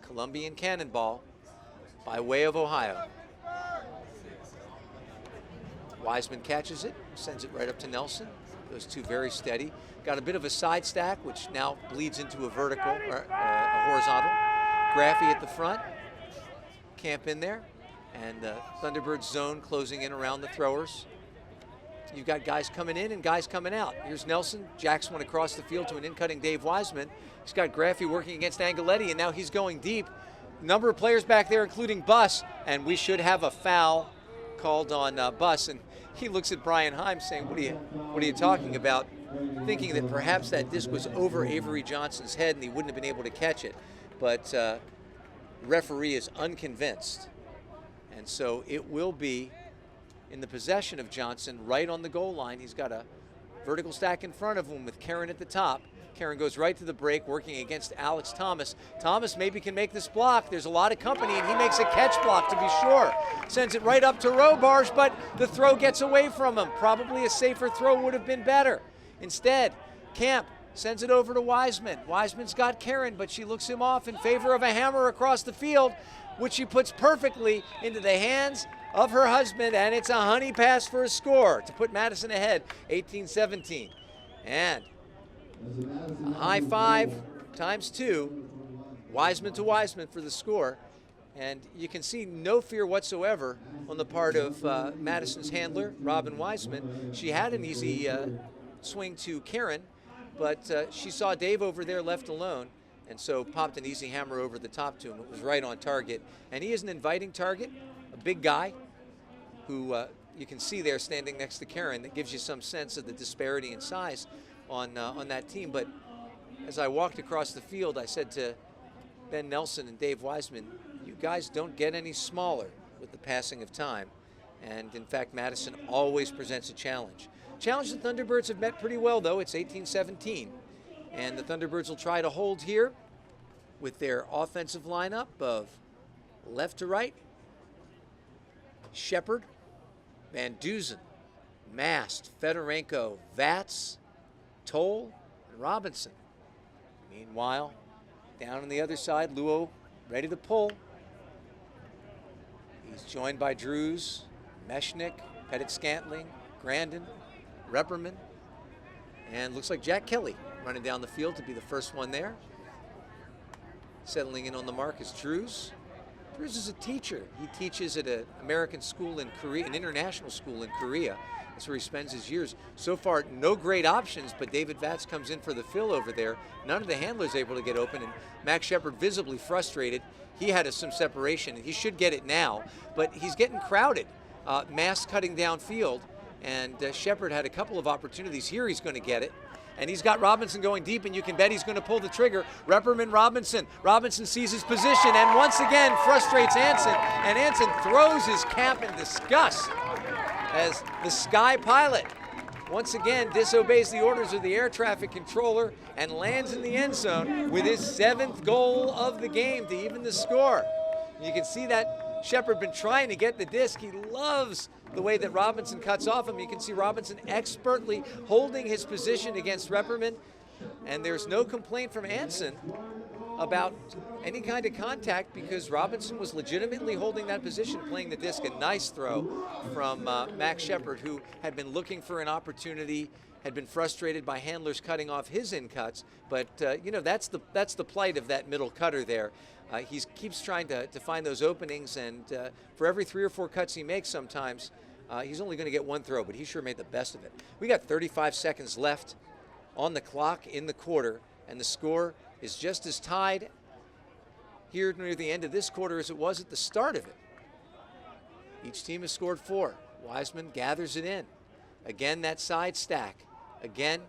Colombian cannonball by way of Ohio. Wiseman catches it, sends it right up to Nelson. Those two very steady. Got a bit of a side stack, which now bleeds into a vertical, or a horizontal. Graffy at the front, camp in there, and the Thunderbirds zone closing in around the throwers. You've got guys coming in and guys coming out. Here's Nelson, jacks one across the field to an in-cutting Dave Wiseman. He's got Graffy working against Angeletti, and now he's going deep. Number of players back there, including Buss, and we should have a foul called on Buss. And he looks at Brian Himes saying, what are you talking about? Thinking that perhaps that disc was over Avery Johnson's head and he wouldn't have been able to catch it. But the referee is unconvinced. And so it will be in the possession of Johnson right on the goal line. He's got a vertical stack in front of him with Karen at the top. Karen goes right to the break, working against Alex Thomas. Thomas maybe can make this block. There's a lot of company, and he makes a catch block to be sure. Sends it right up to Robarge, but the throw gets away from him. Probably a safer throw would have been better. Instead, Camp sends it over to Wiseman. Wiseman's got Karen, but she looks him off in favor of a hammer across the field, which she puts perfectly into the hands of her husband, and it's a honey pass for a score to put Madison ahead, 18-17. And a high five times two, Wiseman to Wiseman for the score. And you can see no fear whatsoever on the part of Madison's handler, Robin Wiseman. She had an easy swing to Karen, but she saw Dave over there left alone, and so popped an easy hammer over the top to him. It was right on target. And he is an inviting target, a big guy who you can see there standing next to Karen. That gives you some sense of the disparity in size on that team. But as I walked across the field, I said to Ben Nelson and Dave Wiseman, you guys don't get any smaller with the passing of time. And in fact, Madison always presents a challenge. Challenge the Thunderbirds have met pretty well, though. It's 18-17. And the Thunderbirds will try to hold here with their offensive lineup of left to right, Shepard, Van Dusen, Mast, Fedorenko, Vats, Toll, and Robinson. Meanwhile, down on the other side, Luo ready to pull. He's joined by Drews, Mechanic, Pettit-Scantling, Grandin, Repperman, and looks like Jack Kelly running down the field to be the first one there. Settling in on the mark is Drews. Drews is a teacher. He teaches at an American school in Korea, an international school in Korea. That's where he spends his years. So far, no great options, but David Vats comes in for the fill over there. None of the handlers able to get open, and Max Shepard visibly frustrated. He had some separation, and he should get it now, but he's getting crowded. Mast cutting downfield, and Shepard had a couple of opportunities. Here he's going to get it. and he's got Robinson going deep, and you can bet he's going to pull the trigger. Repperman, Robinson. Robinson sees his position and once again frustrates Anson, and Anson throws his cap in disgust as the Sky Pilot once again disobeys the orders of the air traffic controller and lands in the end zone with his 7th goal of the game to even the score. You can see that Shepard been trying to get the disc. He loves the way that Robinson cuts off him. You can see Robinson expertly holding his position against Repperman, and there's no complaint from Anson about any kind of contact because Robinson was legitimately holding that position, playing the disc. A nice throw from Max Shepard, who had been looking for an opportunity, had been frustrated by handlers cutting off his in cuts, but you know, that's the plight of that middle cutter there. He keeps trying to find those openings, and for every 3 or 4 cuts he makes sometimes, he's only going to get 1 throw, but he sure made the best of it. We got 35 seconds left on the clock in the quarter, and the score is just as tied here near the end of this quarter as it was at the start of it. Each team has scored 4. Wiseman gathers it in. Again, that side stack. Again,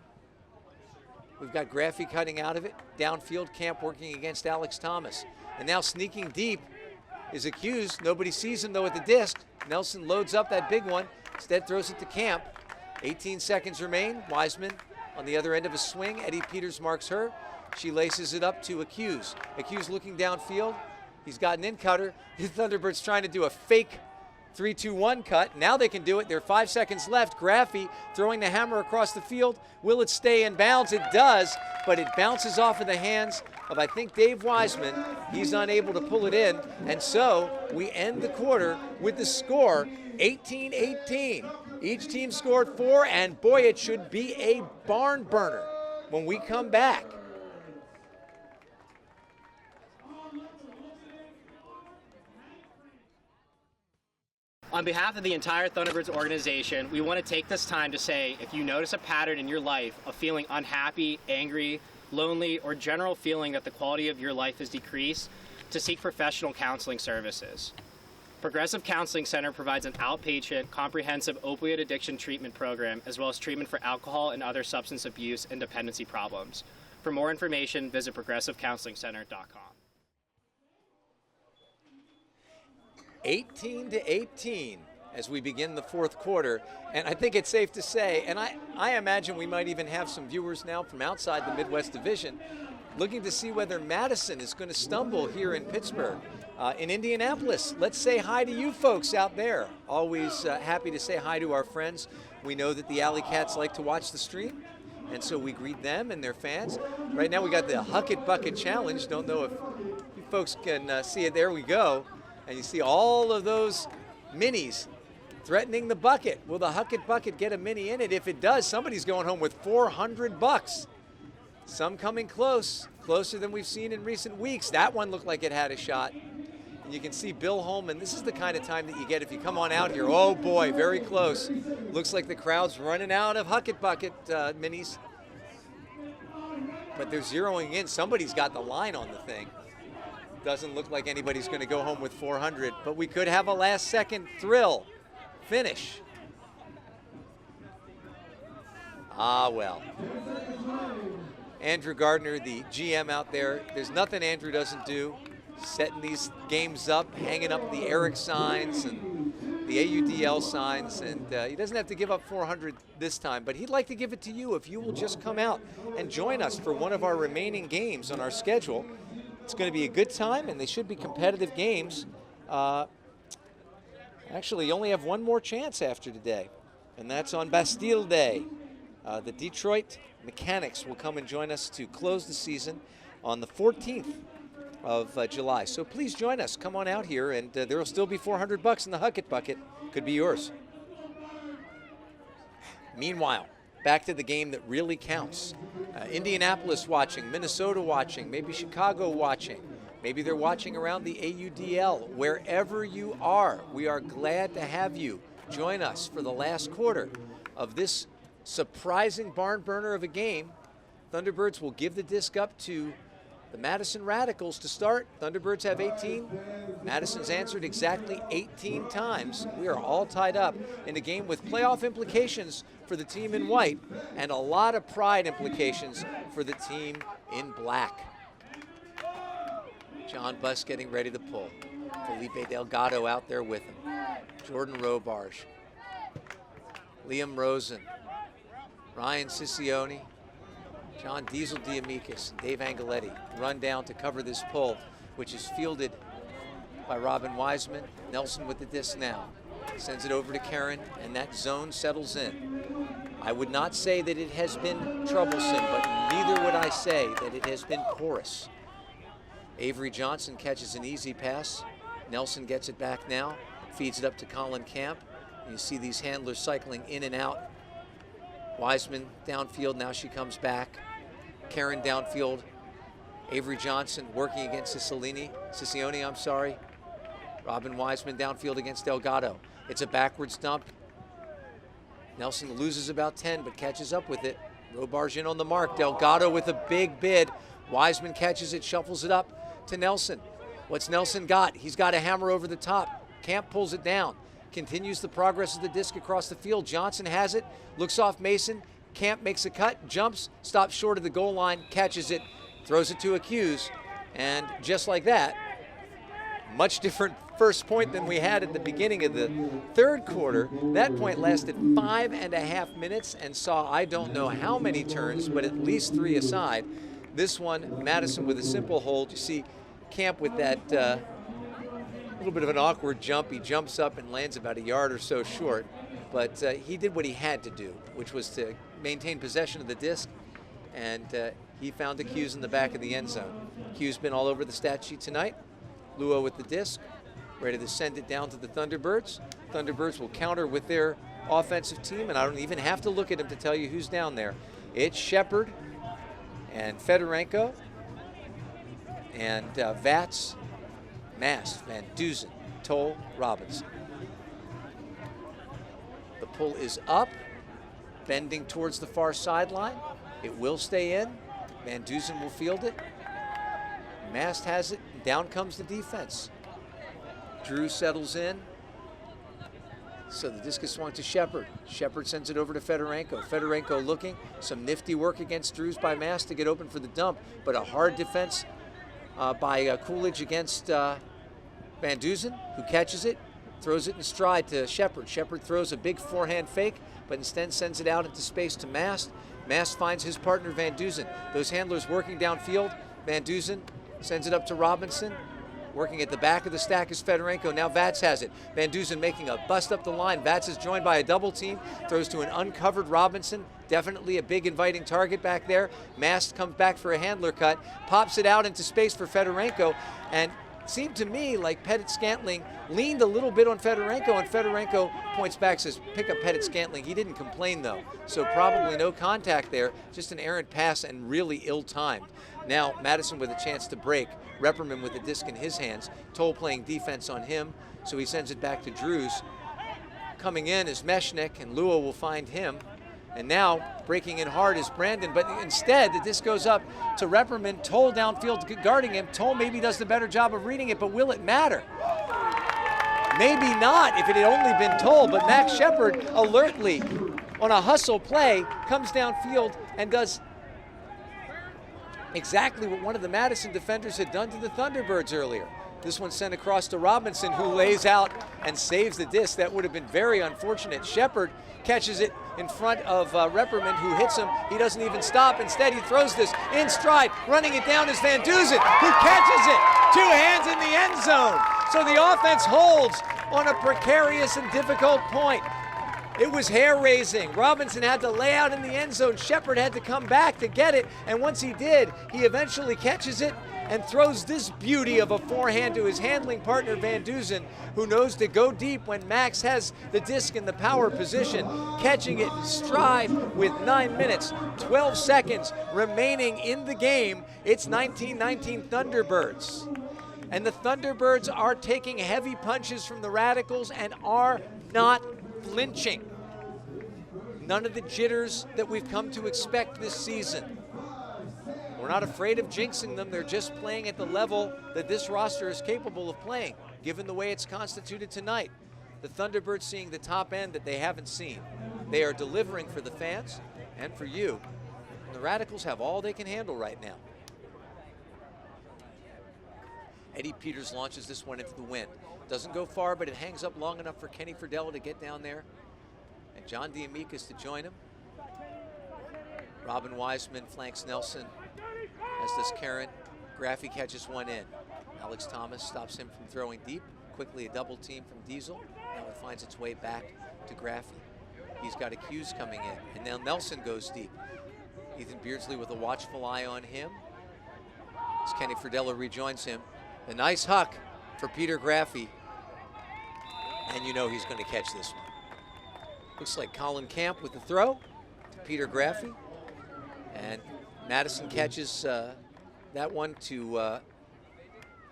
we've got Graffy cutting out of it. Downfield, Camp working against Alex Thomas. And now sneaking deep is accused. Nobody sees him though at the disc. Nelson loads up that big one. Instead throws it to Camp. 18 seconds remain. Wiseman on the other end of a swing. Eddie Peters marks her. She laces it up to Accuse. Accuse looking downfield. He's got an in cutter. The Thunderbirds trying to do a fake 3-2-1 cut. Now they can do it. There are 5 seconds left. Graffy throwing the hammer across the field. Will it stay in bounds? It does, but it bounces off of the hands of, I think, Dave Wiseman. He's unable to pull it in, and so we end the quarter with the score 18-18. Each team scored 4, and boy, it should be a barn burner when we come back. On behalf of the entire Thunderbirds organization, we want to take this time to say, if you notice a pattern in your life of feeling unhappy, angry, lonely, or general feeling that the quality of your life has decreased, to seek professional counseling services. Progressive Counseling Center provides an outpatient, comprehensive opioid addiction treatment program, as well as treatment for alcohol and other substance abuse and dependency problems. For more information, visit progressivecounselingcenter.com. 18-18 as we begin the 4th quarter, and I think it's safe to say, and I imagine we might even have some viewers now from outside the Midwest Division looking to see whether Madison is going to stumble here in Pittsburgh. In Indianapolis, let's say hi to you folks out there. Always happy to say hi to our friends. We know that the AlleyCats like to watch the stream, and so we greet them and their fans. Right now we got the Hucket Bucket Challenge. Don't know if you folks can see it. There we go. And you see all of those minis threatening the bucket. Will the Hucket Bucket get a mini in it? If it does, somebody's going home with $400. Some coming close, closer than we've seen in recent weeks. That one looked like it had a shot. And you can see Bill Holman. This is the kind of time that you get if you come on out here. Oh boy, very close. Looks like the crowd's running out of Hucket Bucket minis. But they're zeroing in. Somebody's got the line on the thing. Doesn't look like anybody's going to go home with 400, but we could have a last-second thrill finish. Ah, well. Andrew Gardner, the GM out there, there's nothing Andrew doesn't do. Setting these games up, hanging up the Eric signs and the AUDL signs, and he doesn't have to give up 400 this time, but he'd like to give it to you if you will just come out and join us for one of our remaining games on our schedule. It's going to be a good time, and they should be competitive games. Actually, you only have one more chance after today, and that's on Bastille Day. The Detroit Mechanix will come and join us to close the season on the 14th of July. So please join us. Come on out here, and there will still be $400 in the Hucket Bucket. Could be yours. Meanwhile, back to the game that really counts. Indianapolis watching, Minnesota watching, maybe Chicago watching. Maybe they're watching around the AUDL. Wherever you are, we are glad to have you join us for the last quarter of this surprising barn burner of a game. Thunderbirds will give the disc up to The Madison Radicals to start. Thunderbirds have 18. Madison's answered exactly 18 times. We are all tied up in a game with playoff implications for the team in white and a lot of pride implications for the team in black. John Buss getting ready to pull. Felipe Delgado out there with him. Jordan Robarge. Liam Rosen. Ryan Ciccione. John Diesel D'Amicis, Dave Angeletti run down to cover this pull, which is fielded by Robin Wiseman. Nelson with the disc now. Sends it over to Karen, and that zone settles in. I would not say that it has been troublesome, but neither would I say that it has been porous. Avery Johnson catches an easy pass. Nelson gets it back now, feeds it up to Colin Camp. You see these handlers cycling in and out. Wiseman downfield, now she comes back. Karen downfield. Avery Johnson working against Ciccione, I'm sorry. Robin Wiseman downfield against Delgado. It's a backwards dump. Nelson loses about 10, but catches up with it. Robarge in on the mark. Delgado with a big bid. Wiseman catches it, shuffles it up to Nelson. What's Nelson got? He's got a hammer over the top. Camp pulls it down. Continues the progress of the disc across the field. Johnson has it, looks off Mason. Camp makes a cut, jumps, stops short of the goal line, catches it, throws it to Accuse, and just like that, much different first point than we had at the beginning of the third quarter. That point lasted 5.5 minutes and saw I don't know how many turns, but at least 3 aside. This one, Madison with a simple hold. You see Camp with that little bit of an awkward jump. He jumps up and lands about a yard or so short, but he did what he had to do, which was to maintain possession of the disc, and he found Accuse in the back of the end zone. Accuse been all over the stat sheet tonight. Luo with the disc, ready to send it down to the Thunderbirds. Thunderbirds will counter with their offensive team, and I don't even have to look at him to tell you who's down there. It's Shepard and Fedorenko and Vats, Mast, Van Duzen, Toll, Robinson. The pull is up, bending towards the far sideline. It will stay in. Van Duzen will field it. Mast has it. Down comes the defense. Drew settles in. So the disc is swung to Shepard. Shepard sends it over to Fedorenko. Fedorenko looking. Some nifty work against Drews by Mast to get open for the dump, but a hard defense by Coolidge against Van Duzen, who catches it, throws it in stride to Shepard. Shepard throws a big forehand fake, but instead sends it out into space to Mast. Mast finds his partner Van Duzen. Those handlers working downfield. Van Duzen sends it up to Robinson. Working at the back of the stack is Fedorenko. Now Vats has it. Van Duzen making a bust up the line. Vats is joined by a double team. Throws to an uncovered Robinson. Definitely a big inviting target back there. Mast comes back for a handler cut. Pops it out into space for Fedorenko. And seemed to me like Pettit Scantling leaned a little bit on Fedorenko, and Fedorenko points back, says, pick up Pettit Scantling. He didn't complain, though, so probably no contact there, just an errant pass and really ill-timed. Now Madison with a chance to break. Repperman with the disc in his hands. Toll playing defense on him, so he sends it back to Drews. Coming in is Mechanix, and Luo will find him. And now breaking in hard is Brandon, but instead the disc goes up to Repperman. Toll downfield guarding him. Toll maybe does the better job of reading it, but will it matter? Maybe not if it had only been Toll, but Max Shepard alertly on a hustle play comes downfield and does exactly what one of the Madison defenders had done to the Thunderbirds earlier. This one sent across to Robinson, who lays out and saves the disc. That would have been very unfortunate. Shepard catches it in front of Repperman, who hits him. He doesn't even stop. Instead, he throws this in stride. Running it down is Van Duzen, who catches it. 2 hands in the end zone. So the offense holds on a precarious and difficult point. It was hair-raising. Robinson had to lay out in the end zone. Shepard had to come back to get it, and once he did, he eventually catches it and throws this beauty of a forehand to his handling partner, Van Duzen, who knows to go deep when Max has the disc in the power position, catching it in stride with 9 minutes, 12 seconds remaining in the game. It's 19-19 Thunderbirds. And the Thunderbirds are taking heavy punches from the Radicals and are not flinching. None of the jitters that we've come to expect this season. We're We're not afraid of jinxing them. They're just playing at the level that this roster is capable of playing, given the way it's constituted tonight. The Thunderbirds seeing the top end that they haven't seen. They are delivering for the fans and for you. And the Radicals have all they can handle right now. Eddie Peters launches this one into the wind. Doesn't go far, but it hangs up long enough for Kenny Friedella to get down there. And John D'Amicis to join him. Robin Wiseman flanks Nelson, as does Karen. Graffy catches one in. Alex Thomas stops him from throwing deep. Quickly a double team from Diesel. Now it finds its way back to Graffy. He's got accused coming in. And now Nelson goes deep. Ethan Beardsley with a watchful eye on him. As Kenny Friedella rejoins him. A nice huck for Peter Graffy. And you know he's going to catch this one. Looks like Colin Camp with the throw to Peter Graffy. And Madison catches that one to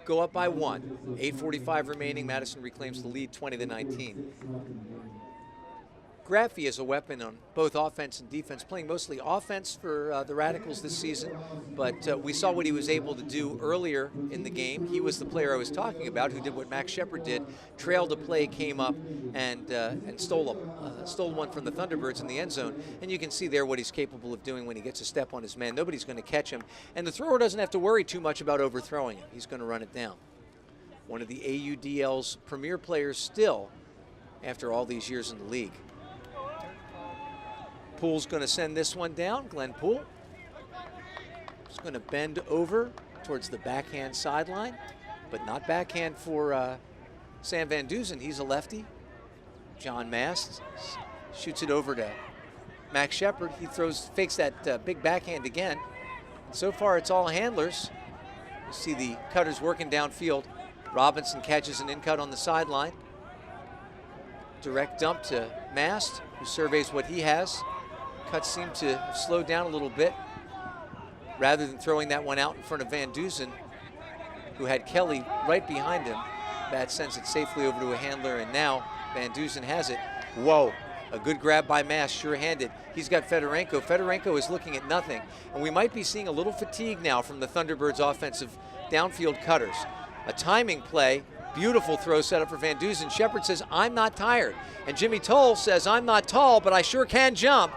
go up by 1. 8:45 remaining. Madison reclaims the lead 20-19. Graffy is a weapon on both offense and defense, playing mostly offense for the Radicals this season, but we saw what he was able to do earlier in the game. He was the player I was talking about who did what Max Shepard did, trailed a play, came up and stole one from the Thunderbirds in the end zone, and you can see there what he's capable of doing when he gets a step on his man. Nobody's going to catch him, and the thrower doesn't have to worry too much about overthrowing him. He's going to run it down. One of the AUDL's premier players still after all these years in the league. Poole's going to send this one down. Glenn Poole is going to bend over towards the backhand sideline, but not backhand for Sam Van Duzen. He's a lefty. John Mast shoots it over to Max Shepard. He fakes that big backhand again. And so far, it's all handlers. You see the cutters working downfield. Robinson catches an in-cut on the sideline. Direct dump to Mast, who surveys what he has. Cuts seem to have slowed down a little bit. Rather than throwing that one out in front of Van Duzen, who had Kelly right behind him, Bat sends it safely over to a handler, and now Van Duzen has it. Whoa, a good grab by Mast, sure-handed. He's got Fedorenko. Fedorenko is looking at nothing, and we might be seeing a little fatigue now from the Thunderbirds' offensive downfield cutters. A timing play, beautiful throw set up for Van Duzen. Shepard says, I'm not tired. And Jimmy Toll says, I'm not tall, but I sure can jump.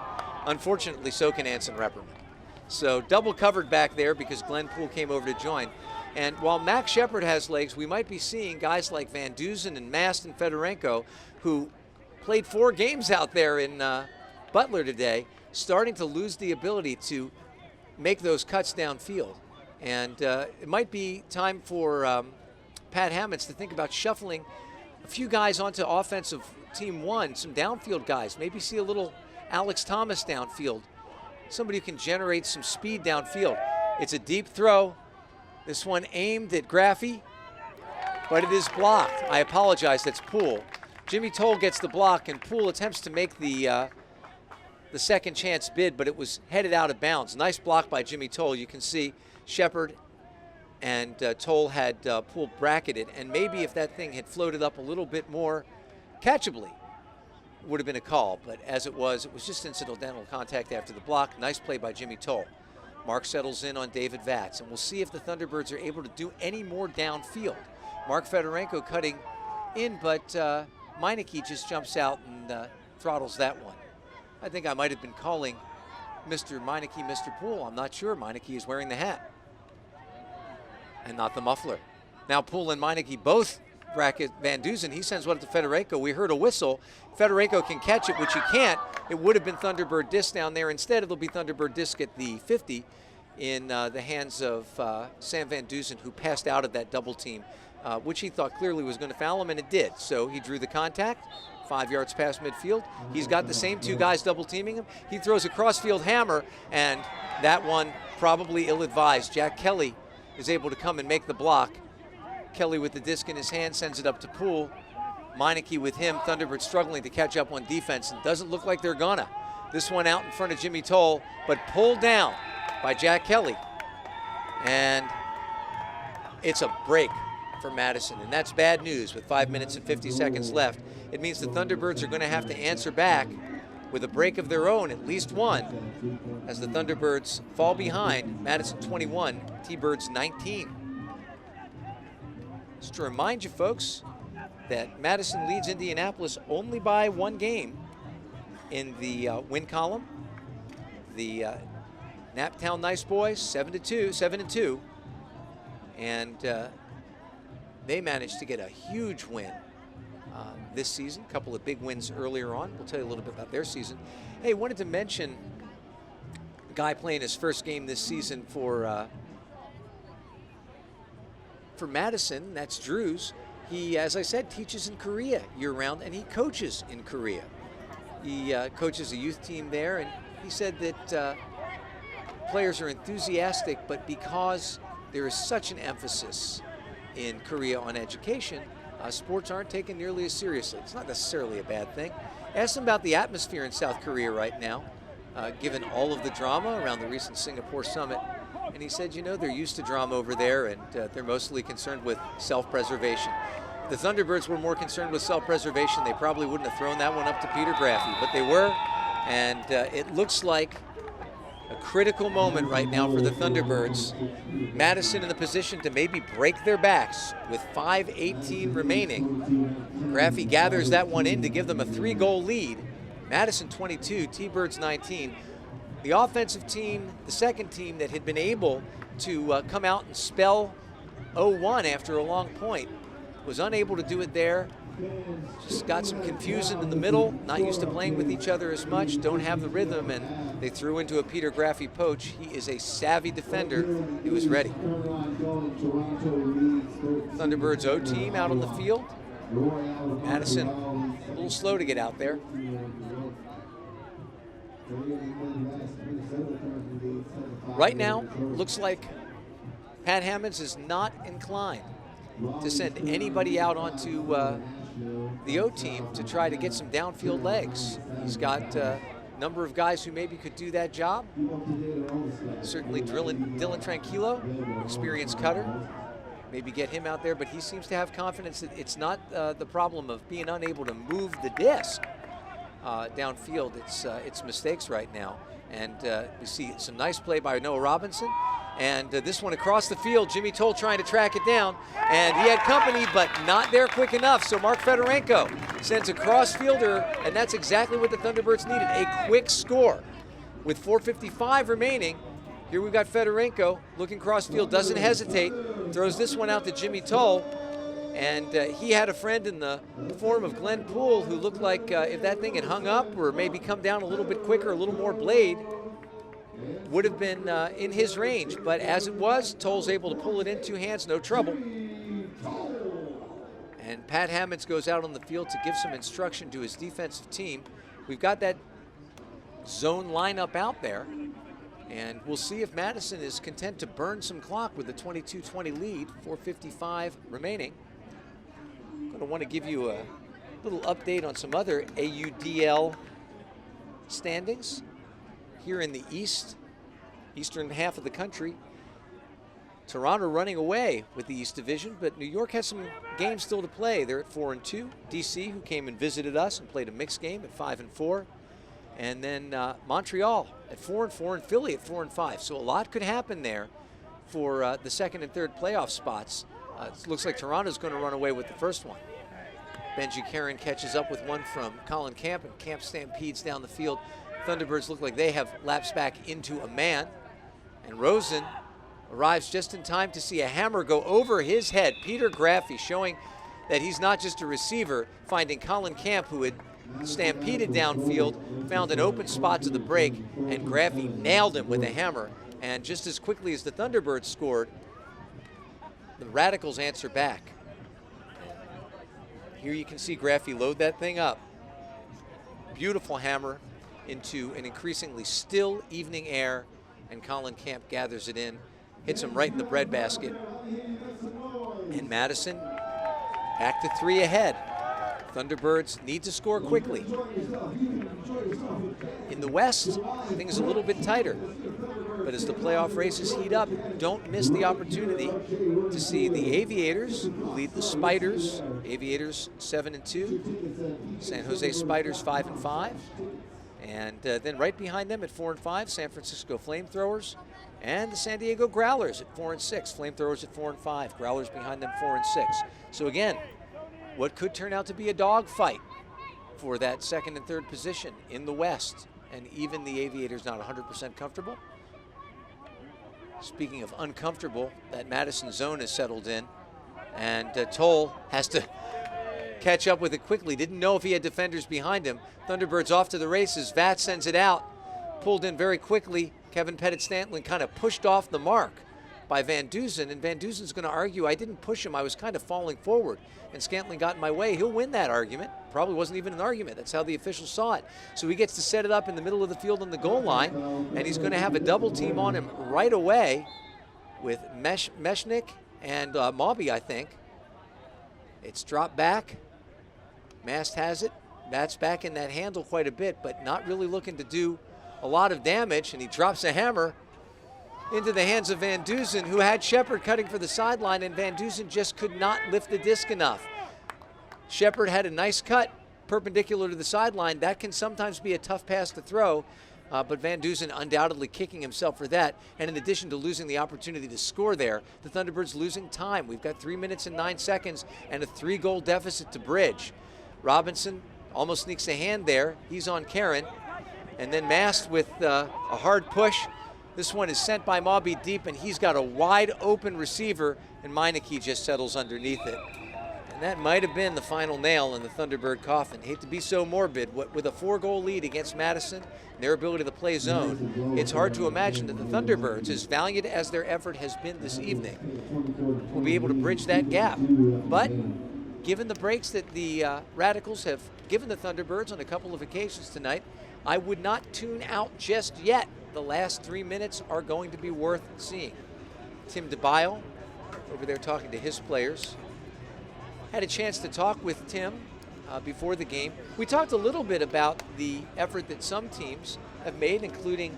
Unfortunately, so can Anson Repperman. So double covered back there because Glenn Poole came over to join. And while Max Shepard has legs, we might be seeing guys like Van Duzen and Mast and Fedorenko, who played 4 games out there in Butler today, starting to lose the ability to make those cuts downfield. And it might be time for Pat Hammonds to think about shuffling a few guys onto offensive team 1, some downfield guys. Maybe see a little Alex Thomas downfield, somebody who can generate some speed downfield. It's a deep throw. This one aimed at Graffy, but it is blocked. I apologize, that's Poole. Jimmy Toll gets the block, and Poole attempts to make the second chance bid, but it was headed out of bounds. Nice block by Jimmy Toll. You can see Shepard and Toll had Poole bracketed, and maybe if that thing had floated up a little bit more catchably, would have been a call, but as it was just incidental contact after the block. Nice play by Jimmy Toll. Mark settles in on David Vatz, and we'll see if the Thunderbirds are able to do any more downfield. Mark Fedorenko cutting in, but Meineke just jumps out and throttles that one. I think I might have been calling Mr. Meineke Mr. Poole. I'm not sure. Meineke is wearing the hat and not the muffler. Now Poole and Meineke both bracket Van Duzen. He sends one up to Fedorenko. We heard a whistle. Fedorenko can catch it, which he can't. It would have been Thunderbird disc down there. Instead, it'll be Thunderbird disc at the 50 in the hands of Sam Van Duzen, who passed out of that double team, which he thought clearly was going to foul him, and it did. So he drew the contact, 5 yards past midfield. He's got the same 2 guys double teaming him. He throws a crossfield hammer, and that one probably ill-advised. Jack Kelly is able to come and make the block. Kelly with the disc in his hand sends it up to Poole. Meineke with him. Thunderbird struggling to catch up on defense, and doesn't look like they're gonna. This one out in front of Jimmy Toll, but pulled down by Jack Kelly. And it's a break for Madison, and that's bad news with 5 minutes and 50 seconds left. It means the Thunderbirds are going to have to answer back with a break of their own, at least one, as the Thunderbirds fall behind. Madison 21, T-Birds 19. Just to remind you folks that Madison leads Indianapolis only by 1 game in the win column. The Naptown Nice Boys 7-2, and they managed to get a huge win this season. A couple of big wins earlier on. We'll tell you a little bit about their season. Hey, wanted to mention a guy playing his first game this season for Madison. That's Drews. He, as I said, teaches in Korea year-round, and he coaches in Korea. He coaches a youth team there, and he said that players are enthusiastic, but because there is such an emphasis in Korea on education, sports aren't taken nearly as seriously. It's not necessarily a bad thing. Asked him about the atmosphere in South Korea right now, given all of the drama around the recent Singapore summit. And he said, you know, they're used to drama over there, and they're mostly concerned with self-preservation. The Thunderbirds were more concerned with self-preservation. They probably wouldn't have thrown that one up to Peter Graffey, but they were. And it looks like a critical moment right now for the Thunderbirds. Madison in the position to maybe break their backs with 5:18 remaining. Graffey gathers that one in to give them a 3-goal lead. Madison 22, T-Birds 19. The offensive team, the second team that had been able to come out and spell 0-1 after a long point, was unable to do it there. Just got some confusion in the middle, not used to playing with each other as much, don't have the rhythm, and they threw into a Peter Graffey poach. He is a savvy defender. He was ready. Thunderbirds O team out on the field. Madison a little slow to get out there. Right now, looks like Pat Hammonds is not inclined to send anybody out onto the O team to try to get some downfield legs. He's got a number of guys who maybe could do that job. Certainly Dylan Tranquillo, experienced cutter. Maybe get him out there, but he seems to have confidence that it's not the problem of being unable to move the disc downfield. It's mistakes right now. And we see some nice play by Noah Robinson. And this one across the field, Jimmy Toll trying to track it down. And he had company, but not there quick enough. So Mark Fedorenko sends a cross fielder, and that's exactly what the Thunderbirds needed, a quick score. With 4:55 remaining, here we've got Fedorenko looking cross field, doesn't hesitate, throws this one out to Jimmy Toll. And he had a friend in the form of Glenn Poole who looked like if that thing had hung up or maybe come down a little bit quicker, a little more blade, would have been in his range. But as it was, Toll's able to pull it in 2 hands, no trouble. And Pat Hammonds goes out on the field to give some instruction to his defensive team. We've got that zone lineup out there. And we'll see if Madison is content to burn some clock with a 22-20 lead, 4:55 remaining. I'm going to want to give you a little update on some other AUDL standings here in the eastern half of the country. Toronto running away with the East Division, but New York has some games still to play. They're at 4-2. DC, who came and visited us and played a mixed game, at 5-4. And then Montreal at 4-4 and Philly at 4-5. So a lot could happen there for the second and third playoff spots. It looks like Toronto's going to run away with the first one. Benji Karen catches up with one from Colin Camp, and Camp stampedes down the field. Thunderbirds look like they have lapsed back into a man. And Rosen arrives just in time to see a hammer go over his head. Peter Graffey showing that he's not just a receiver, finding Colin Camp, who had stampeded downfield, found an open spot to the break, and Graffey nailed him with a hammer. And just as quickly as the Thunderbirds scored, the Radicals answer back. Here you can see Graffey load that thing up. Beautiful hammer into an increasingly still evening air, and Colin Camp gathers it in, hits him right in the breadbasket. And Madison back to 3 ahead. Thunderbirds need to score quickly. In the West, things a little bit tighter. But as the playoff races heat up, don't miss the opportunity to see the Aviators, who lead the Spiders. Aviators 7-2, San Jose Spiders 5-5. And then right behind them at 4 and 5, San Francisco FlameThrowers and the San Diego Growlers at 4 and 6. FlameThrowers at 4 and 5. Growlers behind them 4 and 6. So again, what could turn out to be a dogfight for that second and third position in the West. And even the Aviators not 100% comfortable. Speaking of uncomfortable, that Madison zone is settled in. And Toll has to catch up with it quickly. Didn't know if he had defenders behind him. Thunderbirds off to the races. Vat sends it out. Pulled in very quickly. Kevin Pettit-Stantlin kind of pushed off the mark by Van Dusen. And Van Dusen's going to argue, I didn't push him. I was kind of falling forward. And Scantlin got in my way. He'll win that argument. Probably wasn't even an argument. That's how the officials saw it. So he gets to set it up in the middle of the field on the goal line. And he's going to have a double team on him right away with Mechanix and Mobby, I think. It's dropped back. Mast has it. Matt's back in that handle quite a bit, but not really looking to do a lot of damage. And he drops a hammer into the hands of Van Dusen, who had Shepard cutting for the sideline, and Van Dusen just could not lift the disc enough. Shepard had a nice cut perpendicular to the sideline. That can sometimes be a tough pass to throw, but Van Dusen undoubtedly kicking himself for that. And in addition to losing the opportunity to score there, the Thunderbirds losing time. We've got 3 minutes and 9 seconds and a 3-goal deficit to bridge. Robinson almost sneaks a hand there. He's on Karen. And then Mast with a hard push. This one is sent by Mobby deep, and he's got a wide open receiver, and Meineke just settles underneath it. And that might have been the final nail in the Thunderbird coffin. Hate to be so morbid. With a 4-goal lead against Madison and their ability to play zone, it's hard to imagine that the Thunderbirds, as valiant as their effort has been this evening, will be able to bridge that gap. But given the breaks that the Radicals have given the Thunderbirds on a couple of occasions tonight, I would not tune out just yet. The last 3 minutes are going to be worth seeing. Tim DeBile over there talking to his players. Had a chance to talk with Tim before the game. We talked a little bit about the effort that some teams have made, including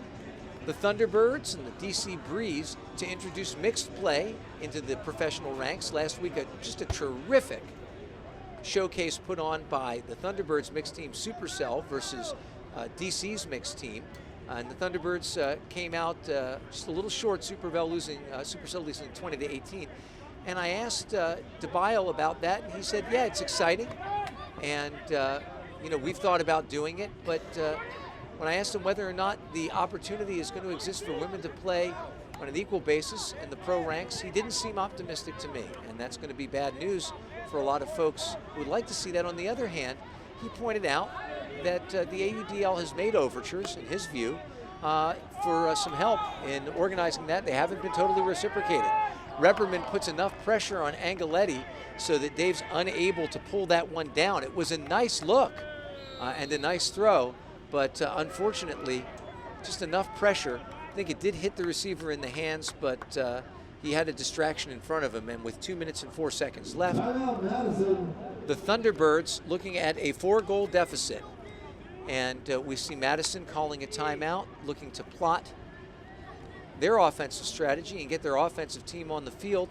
the Thunderbirds and the DC Breeze, to introduce mixed play into the professional ranks. Last week, just a terrific showcase put on by the Thunderbirds mixed team Supercell versus DC's mixed team. And the Thunderbirds came out just a little short, Supercell losing 20-18. And I asked DeBile about that, and he said, yeah, it's exciting. And, we've thought about doing it. But when I asked him whether or not the opportunity is going to exist for women to play on an equal basis in the pro ranks, he didn't seem optimistic to me. And that's going to be bad news for a lot of folks who would like to see that. On the other hand, he pointed out that the AUDL has made overtures, in his view, for some help in organizing that. They haven't been totally reciprocated. Repperman puts enough pressure on Angeletti so that Dave's unable to pull that one down. It was a nice look and a nice throw, but unfortunately, just enough pressure. I think it did hit the receiver in the hands, but he had a distraction in front of him, and with 2 minutes and 4 seconds left, the Thunderbirds looking at a 4-goal deficit. And we see Madison calling a timeout, looking to plot their offensive strategy and get their offensive team on the field.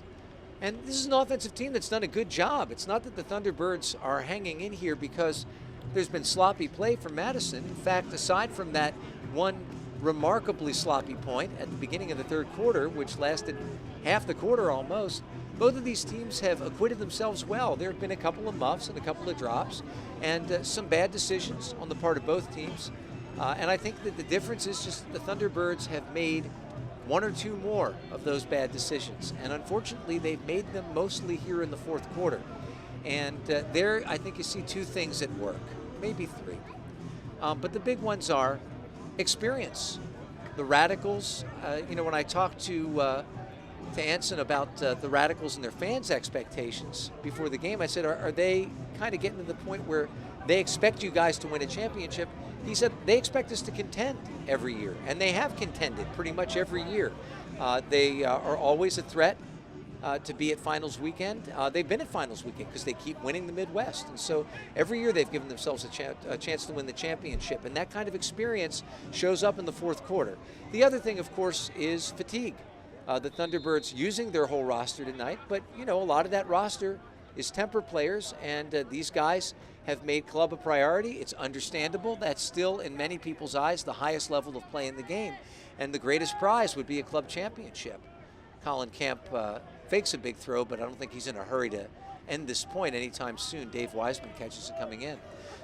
And this is an offensive team that's done a good job. It's not that the Thunderbirds are hanging in here because there's been sloppy play from Madison. In fact, aside from that one remarkably sloppy point at the beginning of the third quarter, which lasted half the quarter almost, both of these teams have acquitted themselves well. There have been a couple of muffs and a couple of drops and some bad decisions on the part of both teams. And I think that the difference is just the Thunderbirds have made one or two more of those bad decisions. And unfortunately, they've made them mostly here in the fourth quarter. And there, I think you see two things at work, maybe three. But the big ones are experience. The Radicals, when I talked to Anson about the Radicals and their fans' expectations before the game, I said, are they kind of getting to the point where they expect you guys to win a championship? He said they expect us to contend every year, and they have contended pretty much every year. They are always a threat to be at finals weekend. They've been at finals weekend because they keep winning the Midwest, and so every year they've given themselves a chance to win the championship, and that kind of experience shows up in the fourth quarter. The other thing, of course, is fatigue. The Thunderbirds using their whole roster tonight, but a lot of that roster is temper players, and these guys have made club a priority. It's understandable. That's still, in many people's eyes, the highest level of play in the game. And the greatest prize would be a club championship. Colin Camp fakes a big throw, but I don't think he's in a hurry to end this point anytime soon. Dave Wiseman catches it coming in.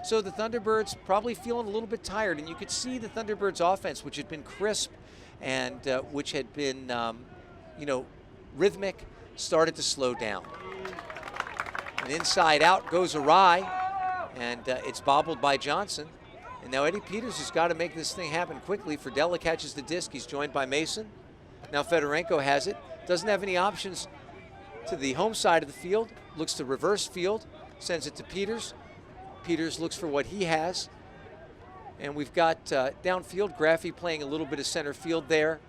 So the Thunderbirds probably feeling a little bit tired, and you could see the Thunderbirds offense, which had been crisp and which had been, rhythmic, started to slow down. An inside out goes awry, and it's bobbled by Johnson. And now Eddie Peters has got to make this thing happen quickly. Ferdella catches the disc. He's joined by Mason. Now Fedorenko has it. Doesn't have any options to the home side of the field. Looks to reverse field. Sends it to Peters. Peters looks for what he has. And we've got downfield, Graffy playing a little bit of center field there.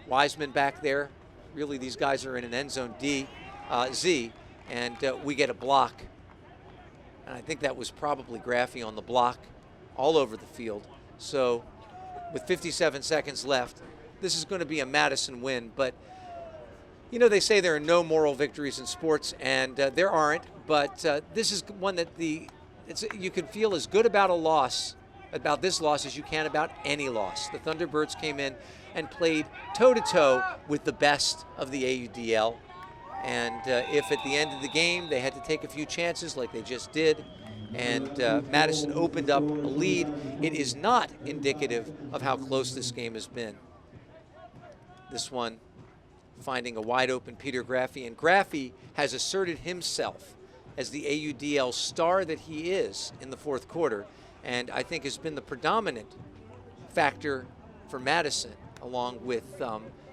Wiseman back there. Really, these guys are in an end zone Z, and we get a block. And I think that was probably Graffy on the block all over the field. So with 57 seconds left, this is going to be a Madison win. But, they say there are no moral victories in sports, and there aren't. But this is one that you can feel as good about about this loss as you can about any loss. The Thunderbirds came in and played toe-to-toe with the best of the AUDL. And if at the end of the game they had to take a few chances like they just did, and Madison opened up a lead, it is not indicative of how close this game has been. This one finding a wide open Peter Graffy, and Graffy has asserted himself as the AUDL star that he is in the fourth quarter, and I think has been the predominant factor for Madison, along with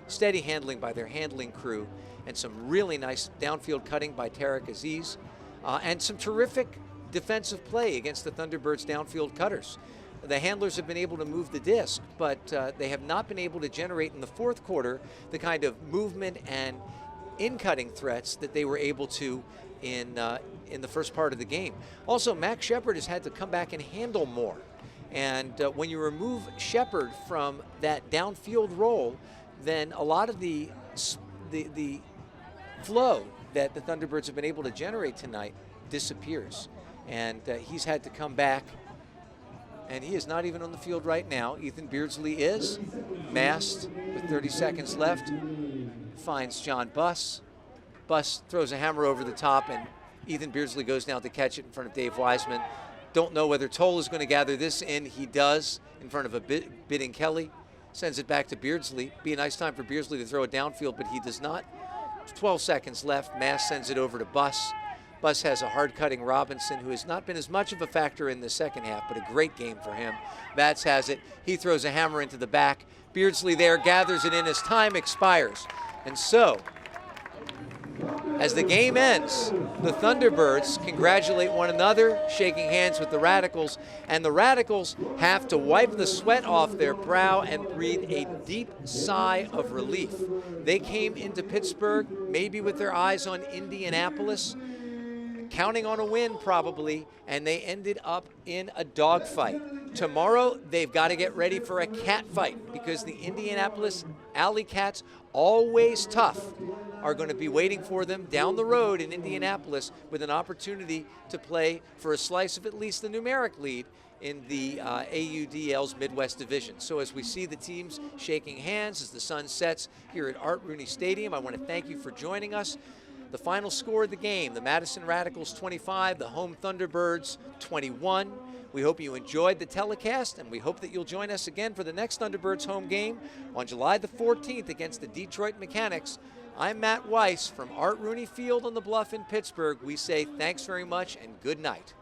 steady handling by their handling crew and some really nice downfield cutting by Tarek Aziz, and some terrific defensive play against the Thunderbirds' downfield cutters. The handlers have been able to move the disc, but they have not been able to generate in the fourth quarter the kind of movement and in-cutting threats that they were able to in the first part of the game. Also, Max Shepard has had to come back and handle more. And when you remove Shepard from that downfield role, then a lot of the flow that the Thunderbirds have been able to generate tonight disappears. And he's had to come back, and he is not even on the field right now. Ethan Beardsley is masked with 30 seconds left. Finds John Buss. Buss throws a hammer over the top, and Ethan Beardsley goes down to catch it in front of Dave Wiseman. Don't know whether Toll is going to gather this in. He does in front of a bidding Kelly. Sends it back to Beardsley. Be a nice time for Beardsley to throw it downfield, but he does not. 12 seconds left. Mass sends it over to Buss. Buss has a hard-cutting Robinson, who has not been as much of a factor in the second half, but a great game for him. Vats has it. He throws a hammer into the back. Beardsley there gathers it in as time expires. And so, as the game ends, the Thunderbirds congratulate one another, shaking hands with the Radicals, and the Radicals have to wipe the sweat off their brow and breathe a deep sigh of relief. They came into Pittsburgh maybe with their eyes on Indianapolis, counting on a win probably, and they ended up in a dogfight. Tomorrow, they've got to get ready for a cat fight, because the Indianapolis AlleyCats, always tough, are going to be waiting for them down the road in Indianapolis with an opportunity to play for a slice of at least the numeric lead in the AUDL's Midwest Division. So as we see the teams shaking hands as the sun sets here at Art Rooney Stadium, I want to thank you for joining us. The final score of the game, the Madison Radicals 25, the home Thunderbirds 21. We hope you enjoyed the telecast, and we hope that you'll join us again for the next Thunderbirds home game on July the 14th against the Detroit Mechanix. I'm Matt Weiss from Art Rooney Field on the Bluff in Pittsburgh. We say thanks very much and good night.